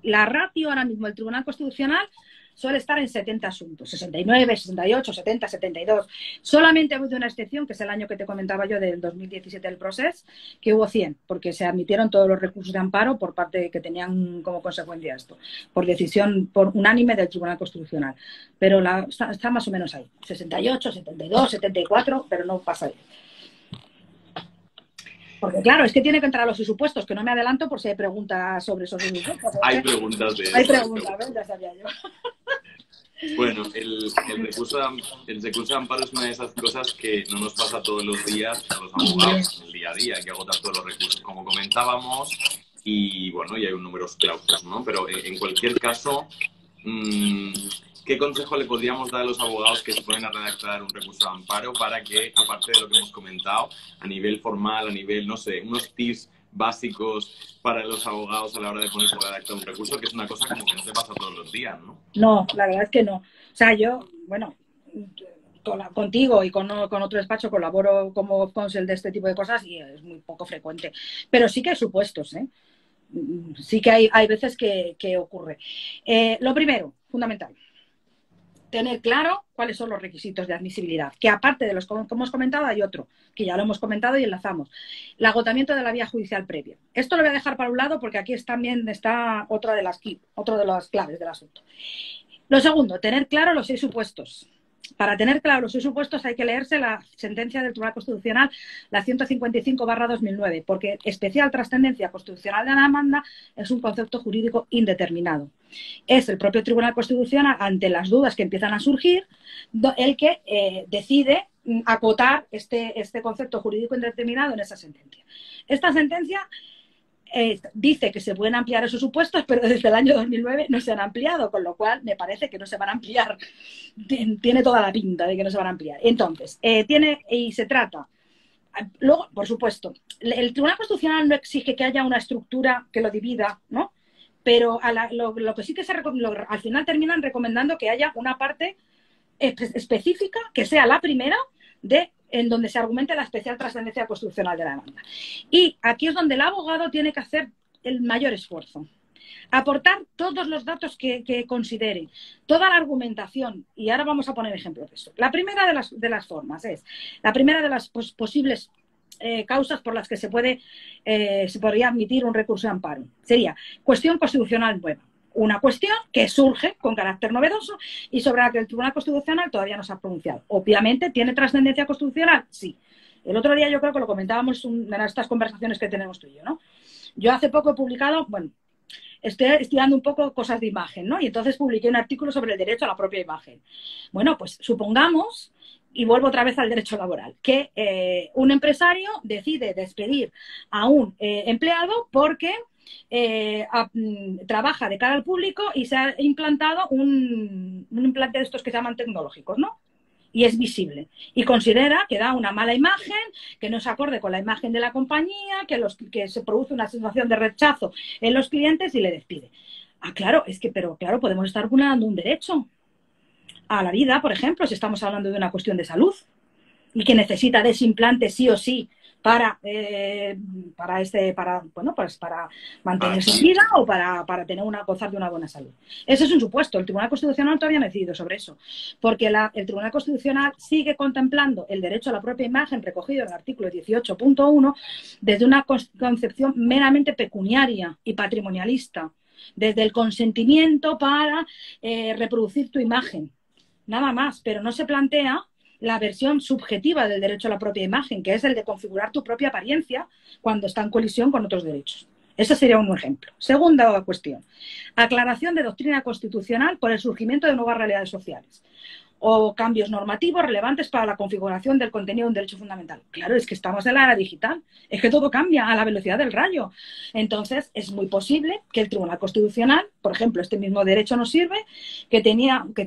S2: La ratio ahora mismo del Tribunal Constitucional suele estar en 70 asuntos, 69, 68, 70, 72. Solamente ha habido una excepción, que es el año que te comentaba yo del 2017 del proceso, que hubo 100, porque se admitieron todos los recursos de amparo por parte que tenían como consecuencia esto, por decisión unánime del Tribunal Constitucional. Pero está más o menos ahí, 68, 72, 74, pero no pasa ahí. Porque claro, es que tiene que entrar a los supuestos, que no me adelanto por si hay preguntas sobre esos supuestos.
S1: Hay preguntas de eso.
S2: Hay preguntas, ¿ves? Ya sabía yo.
S1: Bueno, el recurso de amparo es una de esas cosas que no nos pasa todos los días a los abogados, en el día a día, hay que agotar todos los recursos, como comentábamos, y bueno, y hay un número de clausos, ¿no? Pero en cualquier caso, ¿qué consejo le podríamos dar a los abogados que se ponen a redactar un recurso de amparo para que, aparte de lo que hemos comentado, a nivel formal, a nivel, no sé, unos tips básicos para los abogados a la hora de ponerse a redactar un recurso, que es una cosa como que no te pasa todos los días, ¿no?
S2: No, la verdad es que no. O sea, yo, bueno, contigo y con otro despacho colaboro como counsel de este tipo de cosas y es muy poco frecuente. Pero sí que hay supuestos, ¿eh? Sí que hay veces que ocurre. Lo primero, fundamental, tener claro cuáles son los requisitos de admisibilidad, que aparte de los que hemos comentado hay otro, que ya lo hemos comentado y enlazamos, el agotamiento de la vía judicial previa. Esto lo voy a dejar para un lado porque aquí también está otro de las claves del asunto. Lo segundo, tener claro los 6 supuestos. Para tener claro los 6 supuestos hay que leerse la sentencia del Tribunal Constitucional, la 155/2009, porque especial trascendencia constitucional de la demanda es un concepto jurídico indeterminado. Es el propio Tribunal Constitucional, ante las dudas que empiezan a surgir, el que decide acotar este concepto jurídico indeterminado en esa sentencia. Esta sentencia dice que se pueden ampliar esos supuestos, pero desde el año 2009 no se han ampliado, con lo cual me parece que no se van a ampliar. Tiene toda la pinta de que no se van a ampliar. Entonces, se trata. Luego, por supuesto, el Tribunal Constitucional no exige que haya una estructura que lo divida, ¿no? Pero lo que sí que al final terminan recomendando que haya una parte específica, que sea la primera, en donde se argumente la especial trascendencia constitucional de la demanda. Y aquí es donde el abogado tiene que hacer el mayor esfuerzo. Aportar todos los datos que considere, toda la argumentación, y ahora vamos a poner ejemplos de eso. La primera de las formas es, la primera de las posibles causas por las que se podría admitir un recurso de amparo. Sería cuestión constitucional nueva. Una cuestión que surge con carácter novedoso y sobre la que el Tribunal Constitucional todavía no se ha pronunciado. Obviamente, ¿tiene trascendencia constitucional? Sí. El otro día yo creo que lo comentábamos en una de estas conversaciones que tenemos tú y yo, ¿no? Yo hace poco he publicado, bueno, estoy estudiando un poco cosas de imagen, ¿no? Y entonces publiqué un artículo sobre el derecho a la propia imagen. Bueno, pues supongamos, y vuelvo otra vez al derecho laboral, que un empresario decide despedir a un empleado porque trabaja de cara al público y se ha implantado un implante de estos que se llaman tecnológicos, ¿no? Y es visible. Y considera que da una mala imagen, que no es acorde con la imagen de la compañía, que se produce una situación de rechazo en los clientes y le despide. Ah, claro, pero claro, podemos estar vulnerando un derecho a la vida, por ejemplo, si estamos hablando de una cuestión de salud y que necesita de ese implante sí o sí para mantenerse en vida o para gozar de una buena salud. Ese es un supuesto. El Tribunal Constitucional todavía no ha decidido sobre eso, porque el Tribunal Constitucional sigue contemplando el derecho a la propia imagen recogido en el artículo 18.1 desde una concepción meramente pecuniaria y patrimonialista, desde el consentimiento para reproducir tu imagen. Nada más, pero no se plantea la versión subjetiva del derecho a la propia imagen, que es el de configurar tu propia apariencia cuando está en colisión con otros derechos. Ese sería un ejemplo. Segunda cuestión, aclaración de doctrina constitucional por el surgimiento de nuevas realidades sociales o cambios normativos relevantes para la configuración del contenido de un derecho fundamental. Claro, es que estamos en la era digital, es que todo cambia a la velocidad del rayo. Entonces, es muy posible que el Tribunal Constitucional, por ejemplo, este mismo derecho nos sirve, que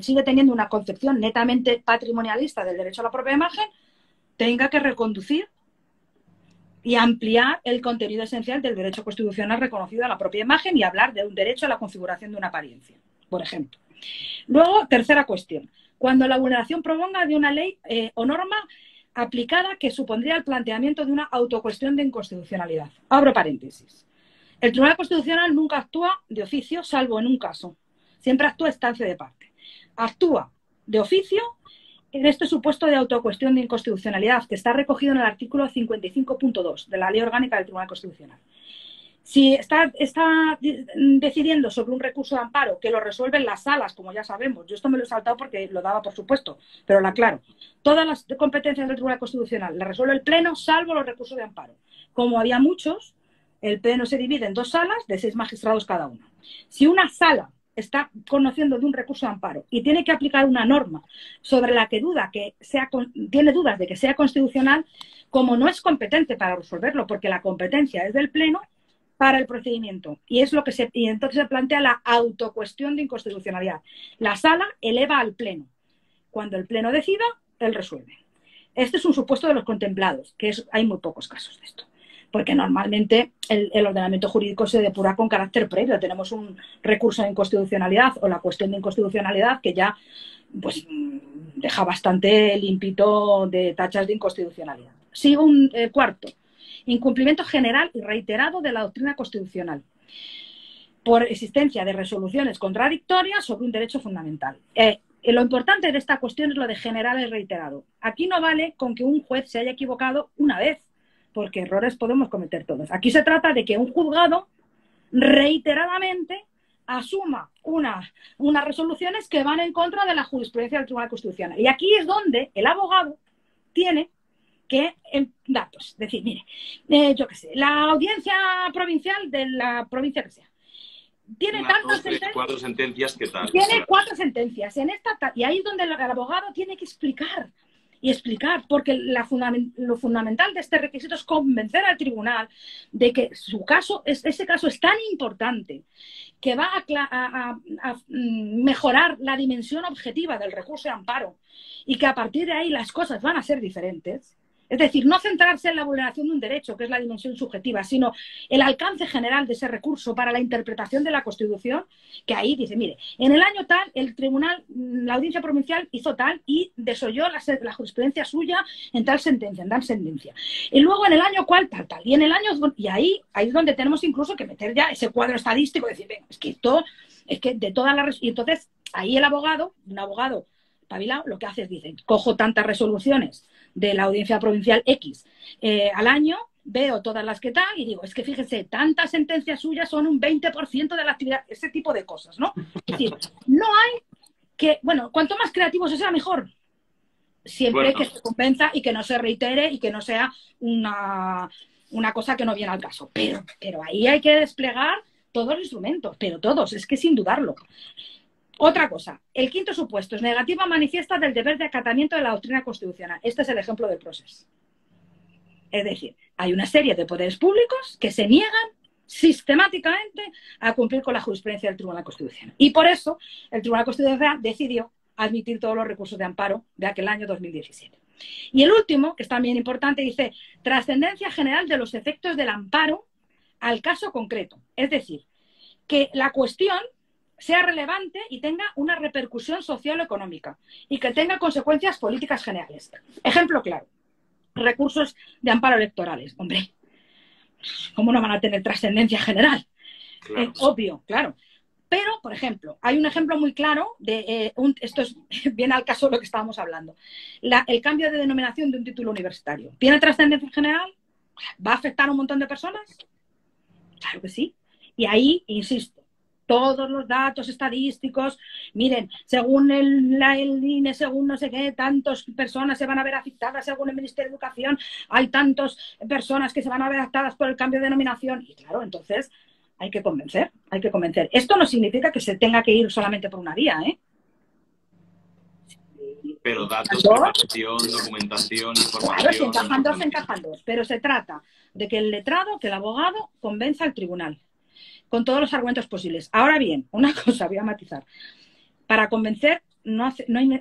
S2: sigue teniendo una concepción netamente patrimonialista del derecho a la propia imagen, tenga que reconducir y ampliar el contenido esencial del derecho constitucional reconocido a la propia imagen y hablar de un derecho a la configuración de una apariencia, por ejemplo. Luego, tercera cuestión. Cuando la vulneración provenga de una ley o norma aplicada que supondría el planteamiento de una autocuestión de inconstitucionalidad. Abro paréntesis. El Tribunal Constitucional nunca actúa de oficio, salvo en un caso. Siempre actúa a instancia de parte. Actúa de oficio en este supuesto de autocuestión de inconstitucionalidad, que está recogido en el artículo 55.2 de la Ley Orgánica del Tribunal Constitucional. Si está decidiendo sobre un recurso de amparo que lo resuelven las salas, como ya sabemos, yo esto me lo he saltado porque lo daba por supuesto, pero lo aclaro, todas las competencias del Tribunal Constitucional las resuelve el Pleno, salvo los recursos de amparo. Como había muchos, el Pleno se divide en 2 salas de 6 magistrados cada una. Si una sala está conociendo de un recurso de amparo y tiene que aplicar una norma sobre la que tiene dudas de que sea constitucional, como no es competente para resolverlo, porque la competencia es del Pleno, para el procedimiento. Y entonces se plantea la autocuestión de inconstitucionalidad. La sala eleva al Pleno. Cuando el Pleno decida, él resuelve. Este es un supuesto de los contemplados, hay muy pocos casos de esto. Porque normalmente el ordenamiento jurídico se depura con carácter previo. Tenemos un recurso de inconstitucionalidad o la cuestión de inconstitucionalidad que ya pues, deja bastante limpito de tachas de inconstitucionalidad. Sigo cuarto. Incumplimiento general y reiterado de la doctrina constitucional por existencia de resoluciones contradictorias sobre un derecho fundamental.
S3: lo importante de esta cuestión es lo de general y reiterado. Aquí no vale con que un juez se haya equivocado una vez, porque errores podemos cometer todos. Aquí se trata de que un juzgado reiteradamente asuma unas resoluciones que van en contra de la jurisprudencia del Tribunal Constitucional. Y aquí es donde el abogado tiene que, en datos, decir, mire, yo qué sé, la audiencia provincial de la provincia que sea, tiene tantas sentencias,
S1: 4 sentencias, ¿qué tal?
S3: Tiene 4 sentencias. Y ahí es donde el abogado tiene que explicar, porque lo fundamental de este requisito es convencer al tribunal de que ese caso es tan importante que va a mejorar la dimensión objetiva del recurso de amparo y que a partir de ahí las cosas van a ser diferentes. Es decir, no centrarse en la vulneración de un derecho, que es la dimensión subjetiva, sino el alcance general de ese recurso para la interpretación de la Constitución, que ahí dice, mire, en el año tal, el tribunal, la audiencia provincial hizo tal y desoyó la jurisprudencia suya en tal sentencia, Y luego en el año cual, tal. Y en el año, y ahí es donde tenemos incluso que meter ya ese cuadro estadístico, decir, venga, es que esto, es que de todas las... Y entonces, ahí el abogado, un abogado espabilado, lo que hace es, dice, cojo tantas resoluciones de la audiencia provincial X al año, veo todas las que tal y digo, es que fíjese, tantas sentencias suyas son un 20% de la actividad, ese tipo de cosas, ¿no? Es decir, no hay que, bueno, cuanto más creativo se sea, mejor. Siempre que se convenza y que no se reitere y que no sea una cosa que no viene al caso. Pero ahí hay que desplegar todos los instrumentos, pero todos, es que sin dudarlo. Otra cosa, el quinto supuesto es negativa manifiesta del deber de acatamiento de la doctrina constitucional. Este es el ejemplo del proceso. Es decir, hay una serie de poderes públicos que se niegan sistemáticamente a cumplir con la jurisprudencia del Tribunal Constitucional. Y por eso el Tribunal Constitucional decidió admitir todos los recursos de amparo de aquel año 2017. Y el último, que es también importante, dice trascendencia general de los efectos del amparo al caso concreto. Es decir, que la cuestión sea relevante y tenga una repercusión social o económica y que tenga consecuencias políticas generales. Ejemplo claro, recursos de amparo electorales. Hombre, ¿cómo no van a tener trascendencia general?
S1: Claro.
S3: Obvio, claro. Pero, por ejemplo, hay un ejemplo muy claro de, esto es bien al caso de lo que estábamos hablando, el cambio de denominación de un título universitario. ¿Tiene trascendencia general? ¿Va a afectar a un montón de personas? Claro que sí. Y ahí, insisto, todos los datos estadísticos, miren, según el INE, según no sé qué, tantas personas se van a ver afectadas, según el Ministerio de Educación, hay tantas personas que se van a ver afectadas por el cambio de denominación. Y claro, entonces hay que convencer, hay que convencer. Esto no significa que se tenga que ir solamente por una vía, ¿eh?
S1: Pero datos, preparación, documentación, información...
S3: Claro, se encajan dos, pero se trata de que el letrado, que el abogado, convenza al tribunal con todos los argumentos posibles. Ahora bien, una cosa voy a matizar. Para convencer,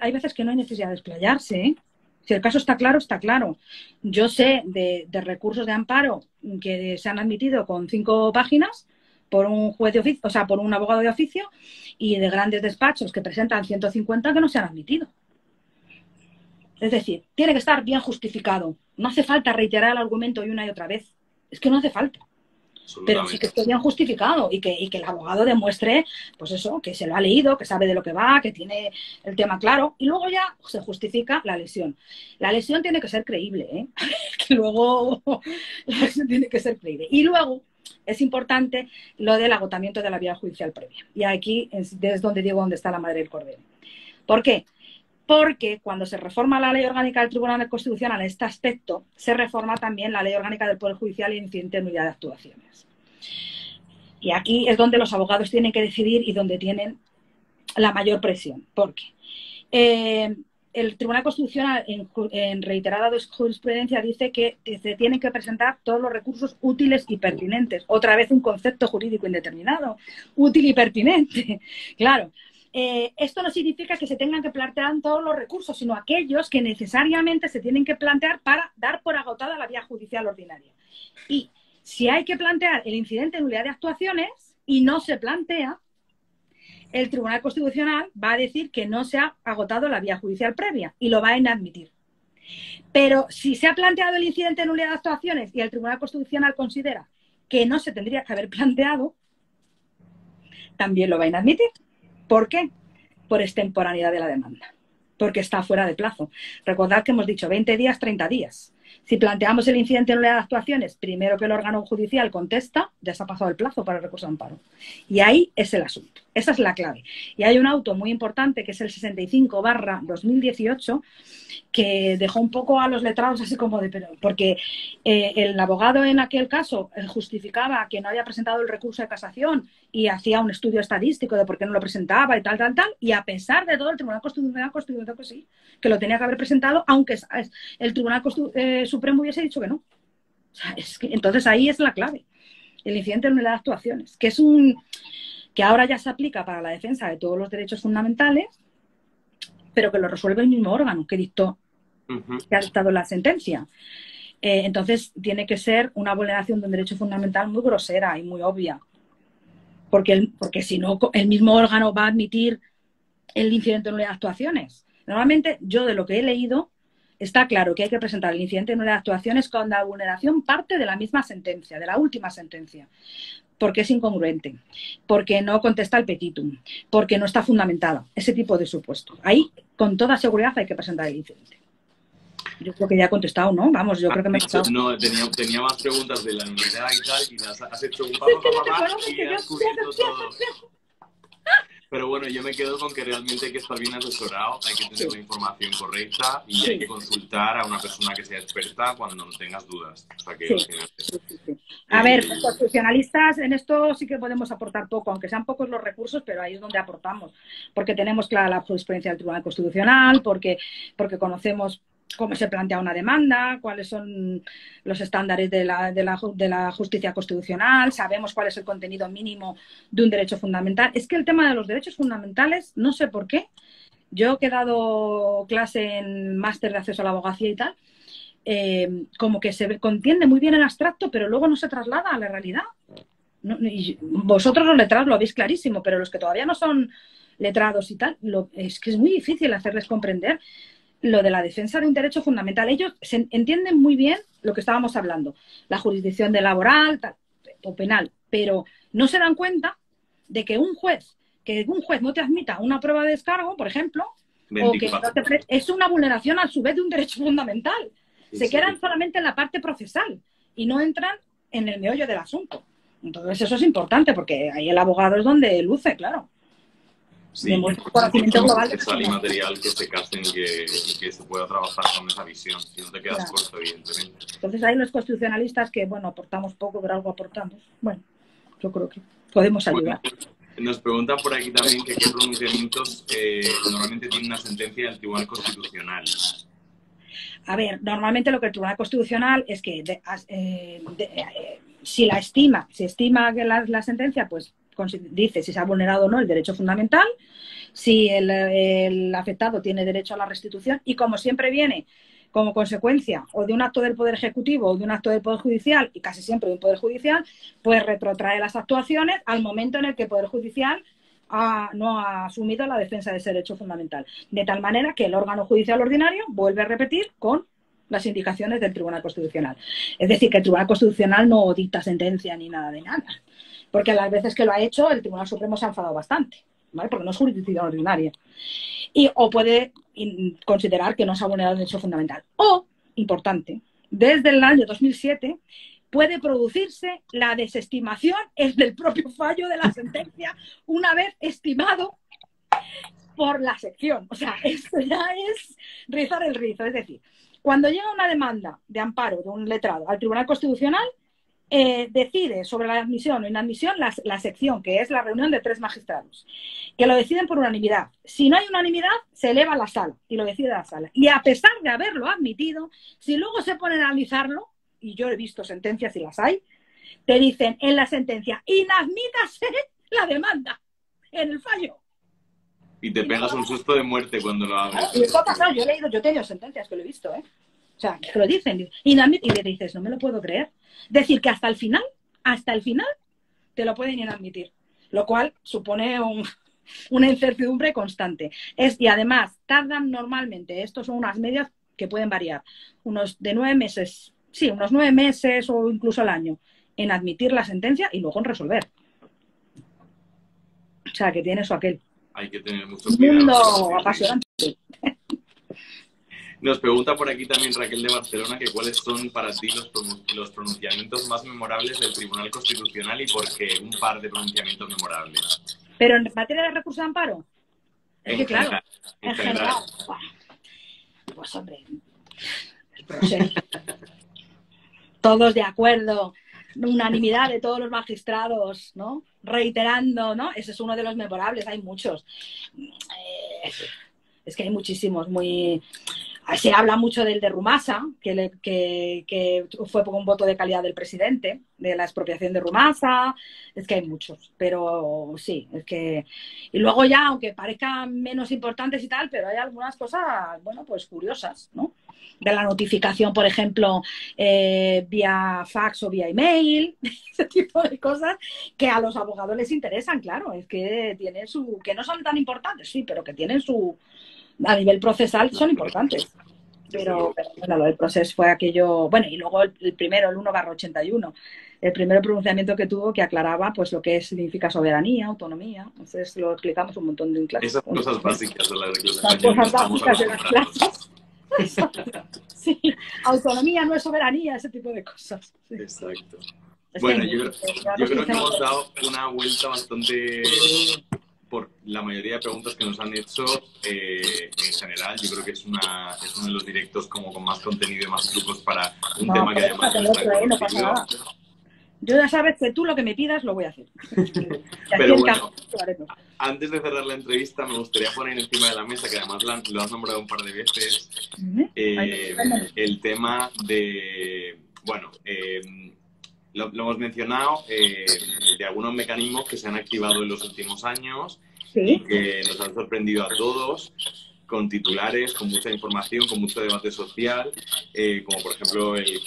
S3: hay veces que no hay necesidad de explayarse, ¿eh? Si el caso está claro, está claro. Yo sé de recursos de amparo que se han admitido con 5 páginas por un juez de oficio, o sea, por un abogado de oficio, y de grandes despachos que presentan 150 que no se han admitido. Es decir, tiene que estar bien justificado. No hace falta reiterar el argumento y otra vez. Es que no hace falta. Pero sí que esté bien justificado y que el abogado demuestre, pues eso, que se lo ha leído, que sabe de lo que va, que tiene el tema claro, y luego ya se justifica la lesión. La lesión tiene que ser creíble, ¿eh? Que luego la lesión tiene que ser creíble. Y luego es importante lo del agotamiento de la vía judicial previa. Y aquí es donde digo dónde está la madre del cordero. ¿Por qué? Porque cuando se reforma la Ley Orgánica del Tribunal Constitucional en este aspecto, se reforma también la Ley Orgánica del Poder Judicial y el incidente de unidad de actuaciones. Y aquí es donde los abogados tienen que decidir y donde tienen la mayor presión. Porque el Tribunal Constitucional, en reiterada jurisprudencia, dice que se tienen que presentar todos los recursos útiles y pertinentes. Otra vez un concepto jurídico indeterminado. Útil y pertinente. Claro. Esto no significa que se tengan que plantear todos los recursos, sino aquellos que necesariamente se tienen que plantear para dar por agotada la vía judicial ordinaria. Y si hay que plantear el incidente de nulidad de actuaciones y no se plantea, el Tribunal Constitucional va a decir que no se ha agotado la vía judicial previa y lo va a inadmitir. Pero si se ha planteado el incidente de nulidad de actuaciones y el Tribunal Constitucional considera que no se tendría que haber planteado, también lo va a inadmitir. ¿Por qué? por extemporaneidad de la demanda, porque está fuera de plazo. Recordad que hemos dicho 20 días, 30 días. Si planteamos el incidente en nulidad de actuaciones, primero que el órgano judicial contesta, ya se ha pasado el plazo para el recurso de amparo. Y ahí es el asunto. Esa es la clave. Y hay un auto muy importante que es el 65/2018 que dejó un poco a los letrados así como de... Porque el abogado en aquel caso justificaba que no había presentado el recurso de casación y hacía un estudio estadístico de por qué no lo presentaba y tal, y a pesar de todo el Tribunal Constitucional constituyó que sí, que lo tenía que haber presentado, aunque el Tribunal Supremo hubiese dicho que no. O sea, entonces ahí es la clave, el incidente de nulidad de actuaciones, que ahora ya se aplica para la defensa de todos los derechos fundamentales, pero que lo resuelve el mismo órgano que ha dictado la sentencia. Entonces tiene que ser una vulneración de un derecho fundamental muy grosera y muy obvia, porque si no, el mismo órgano va a admitir el incidente de nulidad de actuaciones. Normalmente, yo de lo que he leído, está claro que hay que presentar el incidente de nulidad de actuaciones cuando la vulneración parte de la misma sentencia, de la última sentencia, porque es incongruente, porque no contesta el petitum, porque no está fundamentada, ese tipo de supuestos. Ahí, con toda seguridad, hay que presentar el incidente. Yo creo que ya he contestado, ¿no? Vamos, yo creo que me he pasado.
S1: No, tenía más preguntas de la nulidad y tal, y las has hecho un y has cubierto todo. Pero bueno, yo me quedo con que realmente hay que estar bien asesorado, hay que tener la información correcta y hay que consultar a una persona que sea experta cuando no tengas dudas. O sea que, al final,
S3: A ver, los constitucionalistas en esto sí que podemos aportar poco, aunque sean pocos los recursos, pero ahí es donde aportamos, porque tenemos clara la jurisprudencia del Tribunal Constitucional, porque conocemos cómo se plantea una demanda, cuáles son los estándares de la justicia constitucional, sabemos cuál es el contenido mínimo de un derecho fundamental. Es que el tema de los derechos fundamentales, no sé por qué, yo que he dado clase en máster de acceso a la abogacía y tal, como que se contiende muy bien en abstracto, pero luego no se traslada a la realidad. Vosotros los letrados lo habéis clarísimo, pero los que todavía no son letrados y tal, es que es muy difícil hacerles comprender lo de la defensa de un derecho fundamental. Ellos entienden muy bien lo que estábamos hablando, la jurisdicción de laboral o penal, pero no se dan cuenta de que un juez no te admita una prueba de descargo, por ejemplo, o que es una vulneración a su vez de un derecho fundamental. Se quedan solamente en la parte procesal y no entran en el meollo del asunto. Entonces eso es importante porque ahí el abogado es donde luce, claro.
S1: Sí,
S3: conocimiento global
S1: y material que se casen y que se pueda trabajar con esa visión. Si no te quedas corto, evidentemente.
S3: Entonces hay los constitucionalistas que, bueno, aportamos poco, pero algo aportamos. Bueno, yo creo que podemos ayudar.
S1: Bueno, nos preguntan por aquí también que qué pronunciamientos normalmente tiene una sentencia del Tribunal Constitucional.
S3: A ver, normalmente lo que el Tribunal Constitucional es que si estima que la sentencia, pues dice si se ha vulnerado o no el derecho fundamental, si el afectado tiene derecho a la restitución y como siempre viene como consecuencia o de un acto del Poder Ejecutivo o de un acto del Poder Judicial y casi siempre de un Poder Judicial, pues retrotrae las actuaciones al momento en el que el Poder Judicial no ha asumido la defensa de ese derecho fundamental. De tal manera que el órgano judicial ordinario vuelve a repetir con las indicaciones del Tribunal Constitucional. Es decir, que el Tribunal Constitucional no dicta sentencia ni nada de nada. Porque a las veces que lo ha hecho, el Tribunal Supremo se ha enfadado bastante, ¿vale? Porque no es jurisdicción ordinaria. O puede considerar que no se ha vulnerado el derecho fundamental. O, importante, desde el año 2007 puede producirse la desestimación del propio fallo de la sentencia una vez estimado por la sección. O sea, esto ya es rizar el rizo. Es decir, cuando llega una demanda de amparo de un letrado al Tribunal Constitucional, decide sobre la admisión o inadmisión la sección, que es la reunión de 3 magistrados, que lo deciden por unanimidad. Si no hay unanimidad, se eleva a la sala y lo decide la sala. Y a pesar de haberlo admitido, si luego se ponen a analizarlo, y yo he visto sentencias y las hay, te dicen en la sentencia, inadmítase la demanda en el fallo.
S1: Y te pegas un susto de muerte cuando lo abres.
S3: Y esto ha pasado, yo he tenido sentencias que lo he visto, ¿eh? O sea, que lo dicen, y le dices, no me lo puedo creer. Decir que hasta el final, te lo pueden inadmitir. Lo cual supone una incertidumbre constante. Y además, tardan normalmente, estos son unas medias que pueden variar, unos 9 meses, unos 9 meses o incluso al año, en admitir la sentencia y luego en resolver. O sea, que tiene eso aquel.
S1: hay que tener mucho
S3: Un
S1: cuidado.
S3: mundo apasionante.
S1: Nos pregunta por aquí también Raquel de Barcelona que cuáles son para ti los pronunciamientos más memorables del Tribunal Constitucional y por qué un par de pronunciamientos memorables.
S3: Pero en materia de recurso de amparo, es
S1: En
S3: que claro,
S1: general,
S3: en general, pues hombre, todos de acuerdo, unanimidad de todos los magistrados, ¿no? Reiterando, ¿no? Ese es uno de los memorables, hay muchos. Es que hay muchísimos, muy... Se habla mucho del de Rumasa, que fue por un voto de calidad del presidente, de la expropiación de Rumasa. Es que hay muchos, pero sí, es que... Y luego ya, aunque parezcan menos importantes y tal, pero hay algunas cosas, bueno, pues curiosas, ¿no? De la notificación, por ejemplo, vía fax o vía email, ese tipo de cosas que a los abogados les interesan, claro, es que tienen su... que no son tan importantes, sí, pero que tienen su... a nivel procesal son importantes. Pero bueno, lo del proceso fue aquello... Bueno, y luego el primero, el 1/81, el primer pronunciamiento que tuvo que aclaraba pues lo que significa soberanía, autonomía. Entonces lo explicamos un montón de clases.
S1: Esas cosas básicas de la
S3: Las cosas básicas de las clases. Sí, autonomía no es soberanía, ese tipo de cosas. Sí.
S1: Exacto.
S3: Es
S1: bueno,
S3: que
S1: yo creo que hemos dado una vuelta bastante... por la mayoría de preguntas que nos han hecho en general. Yo creo que es uno de los directos como con más contenido y más trucos para un tema que además no es tan conocido.
S3: Yo ya sabes que tú lo que me pidas lo voy a hacer.
S1: Pero bueno, antes de cerrar la entrevista me gustaría poner encima de la mesa, que además lo has nombrado un par de veces, el tema de, bueno, lo hemos mencionado, de algunos mecanismos que se han activado en los últimos años y que nos han sorprendido a todos, con titulares, con mucha información, con mucho debate social, como por ejemplo el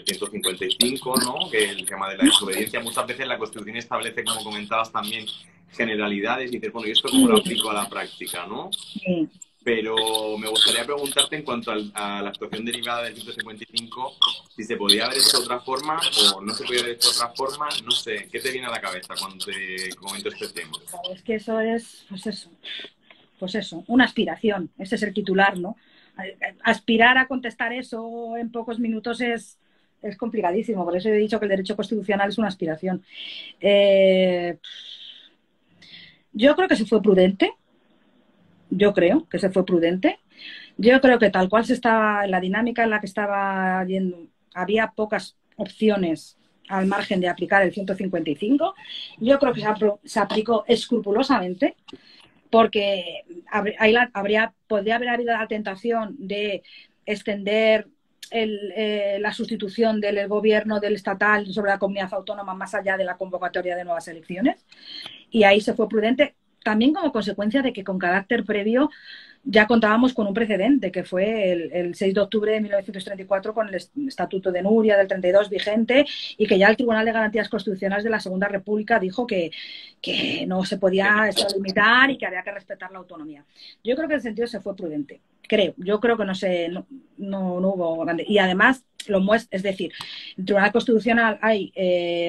S1: 155, ¿no? Que el tema de la desobediencia. Muchas veces la Constitución establece, como comentabas también, generalidades y dices, bueno, ¿y esto cómo lo aplico a la práctica, no?
S3: Sí.
S1: Pero me gustaría preguntarte en cuanto a la actuación derivada del 155, si se podía haber hecho de otra forma o no se podía haber hecho de otra forma, no sé, ¿qué te viene a la cabeza cuando te comento este tema?
S3: Es que eso es, pues eso, una aspiración, ese es el titular, ¿no? Aspirar a contestar eso en pocos minutos es complicadísimo, por eso he dicho que el derecho constitucional es una aspiración. Yo creo que se fue prudente. Yo creo que se fue prudente. Yo creo que tal cual se estaba, en la dinámica en la que estaba yendo, había pocas opciones al margen de aplicar el 155. Yo creo que se aplicó escrupulosamente, porque podría haber habido la tentación de extender la sustitución del gobierno del estatal sobre la comunidad autónoma más allá de la convocatoria de nuevas elecciones. Y ahí se fue prudente, también como consecuencia de que con carácter previo ya contábamos con un precedente, que fue el 6 de octubre de 1934 con el Estatuto de Núria del 32 vigente, y que ya el Tribunal de Garantías Constitucionales de la Segunda República dijo que no se podía extralimitar y que había que respetar la autonomía. Yo creo que en ese sentido se fue prudente. Yo creo que no hubo grande. Y además, es decir, en el Tribunal Constitucional hay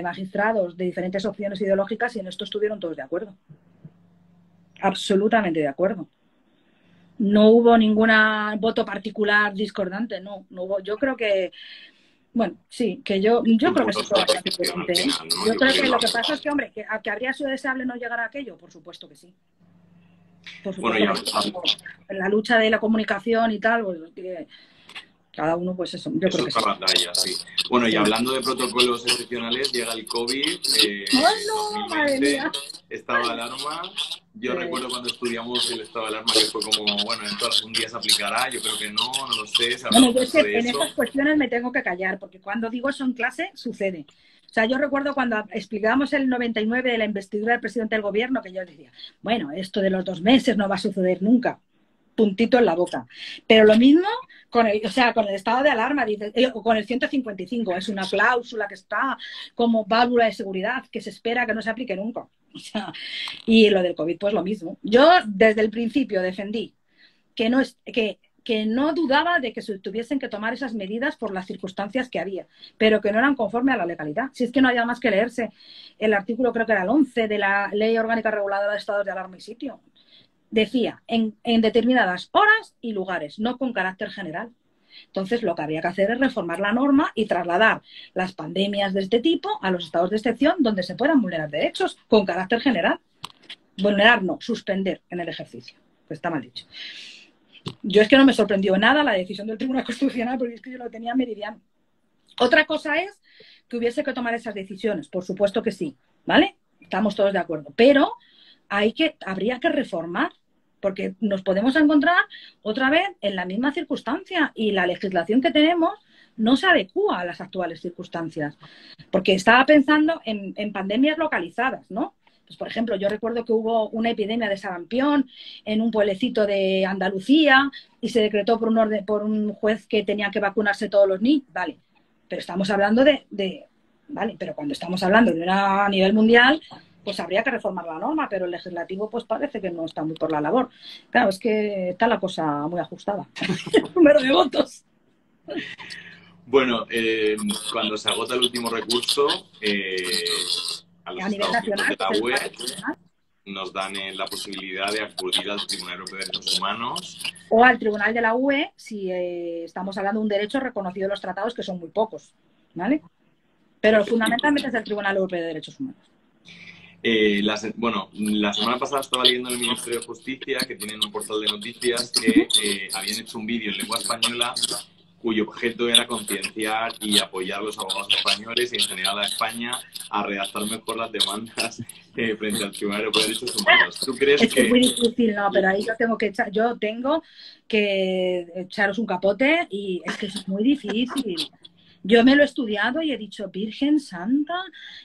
S3: magistrados de diferentes opciones ideológicas y en esto estuvieron todos de acuerdo. Absolutamente de acuerdo. No hubo ningún voto particular discordante, no hubo. Yo creo que, bueno, sí, que yo creo que sí fue bastante prudente, ¿eh? Yo creo que lo que pasa es que, hombre, que habría sido deseable no llegar a aquello, por supuesto que sí. Por supuesto que sí. En la lucha de la comunicación y tal, pues, cada uno, pues eso, yo creo que sí.
S1: Batalla, sí. Bueno, y hablando de protocolos excepcionales, llega el COVID,
S3: madre mía.
S1: estado de alarma. Yo recuerdo cuando estudiamos el estado de alarma que fue como, bueno, esto algún día se aplicará, yo creo que no lo sé.
S3: Bueno, yo es que en estas cuestiones me tengo que callar, porque cuando digo eso en clase, sucede. O sea, yo recuerdo cuando explicábamos el 99 de la investidura del presidente del gobierno, que yo decía, bueno, esto de los 2 meses no va a suceder nunca. Puntito en la boca. Pero lo mismo con el estado de alarma, o con el 155, es una cláusula que está como válvula de seguridad que se espera que no se aplique nunca. O sea, y lo del COVID, pues lo mismo. Yo desde el principio defendí que no dudaba de que se tuviesen que tomar esas medidas por las circunstancias que había, pero que no eran conforme a la legalidad. Si es que no había más que leerse el artículo, creo que era el 11 de la Ley Orgánica Reguladora de Estados de Alarma y Sitio. decía en determinadas horas y lugares, no con carácter general. Entonces, lo que había que hacer es reformar la norma y trasladar las pandemias de este tipo a los estados de excepción donde se puedan vulnerar derechos con carácter general. Vulnerar no, suspender en el ejercicio, que está mal dicho. Yo es que no me sorprendió nada la decisión del Tribunal Constitucional porque es que yo lo tenía meridiano. Otra cosa es que hubiese que tomar esas decisiones, por supuesto que sí, ¿vale? Estamos todos de acuerdo, pero habría que reformar porque nos podemos encontrar otra vez en la misma circunstancia y la legislación que tenemos no se adecúa a las actuales circunstancias. Porque estaba pensando en pandemias localizadas, ¿no? Pues, por ejemplo, yo recuerdo que hubo una epidemia de sarampión en un pueblecito de Andalucía y se decretó por un juez que tenía que vacunarse todos los niños. Vale, pero estamos hablando vale, pero cuando estamos hablando de una a nivel mundial, pues habría que reformar la norma, pero el legislativo pues parece que no está muy por la labor. Claro, es que está la cosa muy ajustada. El número de votos.
S1: Bueno, cuando se agota el último recurso, a los Estados miembros de la UE nos dan la posibilidad de acudir al Tribunal Europeo de Derechos Humanos.
S3: O al Tribunal de la UE, si estamos hablando de un derecho reconocido en los tratados, que son muy pocos, ¿vale? Pero fundamentalmente es el Tribunal Europeo de Derechos Humanos.
S1: La semana pasada estaba leyendo en el Ministerio de Justicia que tienen un portal de noticias que habían hecho un vídeo en lengua española cuyo objeto era concienciar y apoyar a los abogados españoles y en general a España a redactar mejor las demandas frente al Tribunal Europeo de Derechos Humanos. ¿Tú crees
S3: que es muy difícil? No, pero ahí yo tengo que echaros un capote y es que es muy difícil. Yo me lo he estudiado y he dicho, Virgen Santa,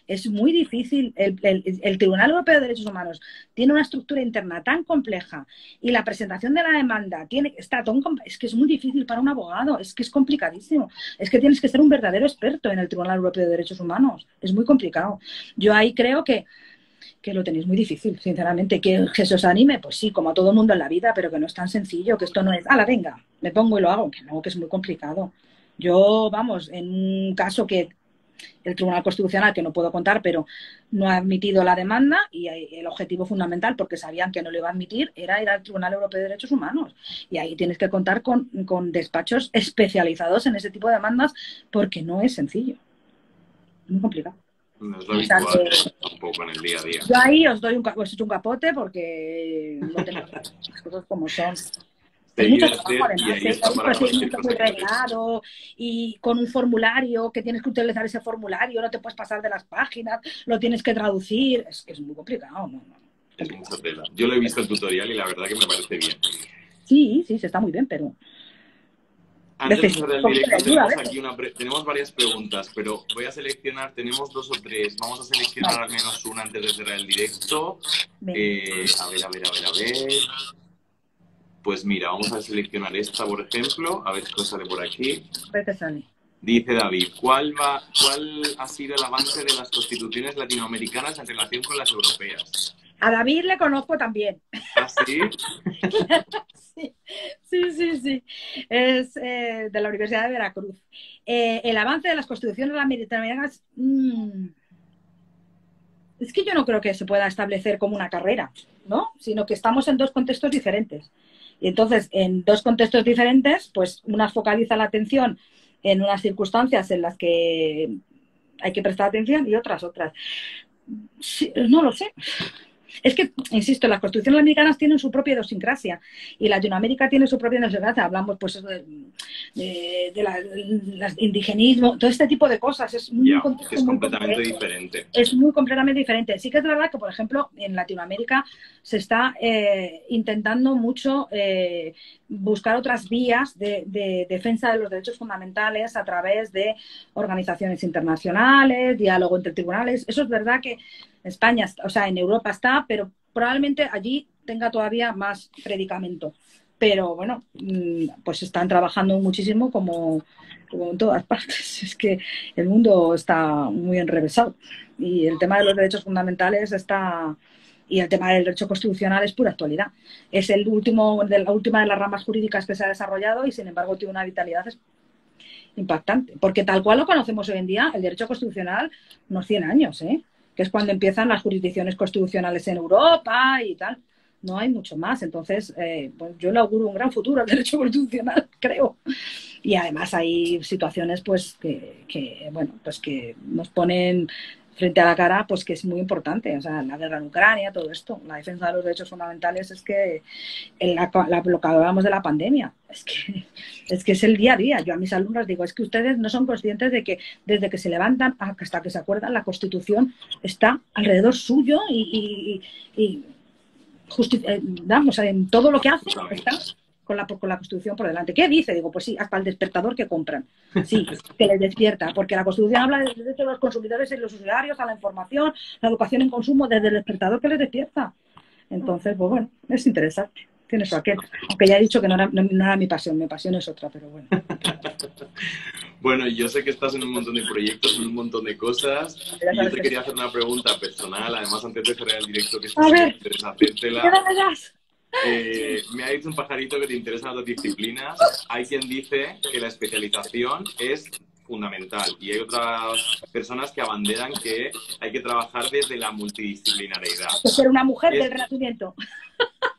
S3: es muy difícil. El Tribunal Europeo de Derechos Humanos tiene una estructura interna tan compleja y la presentación de la demanda es que es muy difícil para un abogado, es que es complicadísimo. Es que tienes que ser un verdadero experto en el Tribunal Europeo de Derechos Humanos. Es muy complicado. Yo ahí creo que lo tenéis muy difícil, sinceramente. ¿Que se os anime? Pues sí, como a todo mundo en la vida, pero que no es tan sencillo, que esto no es, ¡hala, venga, me pongo y lo hago! Que no, que es muy complicado. Yo, vamos, en un caso que el Tribunal Constitucional, que no puedo contar, pero no ha admitido la demanda y el objetivo fundamental, porque sabían que no lo iba a admitir, era ir al Tribunal Europeo de Derechos Humanos. Y ahí tienes que contar con despachos especializados en ese tipo de demandas porque no es sencillo. Es muy complicado.
S1: No es lo habitual, tampoco en el día a día.
S3: Yo ahí os doy un capote porque no tenemos las cosas como son. Hay mucho trabajo, además, hay un procedimiento muy reglado y con un formulario que tienes que utilizar ese formulario, no te puedes pasar de las páginas, lo tienes que traducir, es que es muy complicado. No.
S1: Es mucha tela. Yo lo he visto el tutorial y la verdad que me parece bien.
S3: Sí, se está muy bien, pero...
S1: Antes de cerrar el directo tenemos varias preguntas, pero voy a seleccionar, tenemos 2 o 3, vamos a seleccionar al menos una antes de cerrar el directo. A ver. Pues mira, vamos a seleccionar esta, por ejemplo, a ver qué sale por aquí.
S3: A ver qué sale.
S1: Dice David, ¿cuál ha sido el avance de las constituciones latinoamericanas en relación con las europeas?
S3: A David le conozco también.
S1: ¿Ah, sí?
S3: Sí. Es de la Universidad de Veracruz. El avance de las constituciones latinoamericanas... Es que yo no creo que se pueda establecer como una carrera, ¿no? Sino que estamos en 2 contextos diferentes. Y entonces, en 2 contextos diferentes, pues una focaliza la atención en unas circunstancias en las que hay que prestar atención y otras. Sí, no lo sé. Es que, insisto, las constituciones americanas tienen su propia idiosincrasia y Latinoamérica tiene su propia idiosincrasia. Hablamos pues de las indigenismo, todo este tipo de cosas. Es
S1: completamente diferente.
S3: Es muy completamente diferente. Sí que es verdad que, por ejemplo, en Latinoamérica se está intentando mucho buscar otras vías de defensa de los derechos fundamentales a través de organizaciones internacionales, diálogo entre tribunales. Eso es verdad que España, o sea, en Europa está, pero probablemente allí tenga todavía más predicamento. Pero bueno, pues están trabajando muchísimo como en todas partes. Es que el mundo está muy enrevesado y el tema de los derechos fundamentales y el tema del derecho constitucional es pura actualidad. Es la última de las ramas jurídicas que se ha desarrollado y sin embargo tiene una vitalidad impactante. Porque tal cual lo conocemos hoy en día, el derecho constitucional unos 100 años, que es cuando empiezan las jurisdicciones constitucionales en Europa y tal. no hay mucho más. Entonces, pues yo le auguro un gran futuro al derecho constitucional, creo. Y además hay situaciones pues bueno, pues que nos ponen frente a la cara, pues que es muy importante. O sea, la guerra en Ucrania, todo esto, la defensa de los derechos fundamentales, es que lo que hablábamos de la pandemia, es que es el día a día. Yo a mis alumnos digo, es que ustedes no son conscientes de que desde que se levantan hasta que se acuerdan, la Constitución está alrededor suyo y vamos, en todo lo que hace está con la Constitución por delante. ¿Qué dice? Digo, pues sí, hasta el despertador que compran. Sí, que les despierta, porque la Constitución habla del derecho de los consumidores y los usuarios a la información, la educación en consumo, desde el despertador que les despierta. Entonces, pues bueno, es interesante. Tiene eso aquel. Aunque ya he dicho que no era mi pasión es otra, pero bueno.
S1: Bueno, yo sé que estás en un montón de proyectos, en un montón de cosas, y yo te quería hacer una pregunta personal, además antes de cerrar el directo, que es muy interesa hacértela. Me ha dicho un pajarito que te interesan otras disciplinas. Hay quien dice que la especialización es fundamental y hay otras personas que abanderan que hay que trabajar desde la multidisciplinariedad.
S3: Ser una mujer del Renacimiento.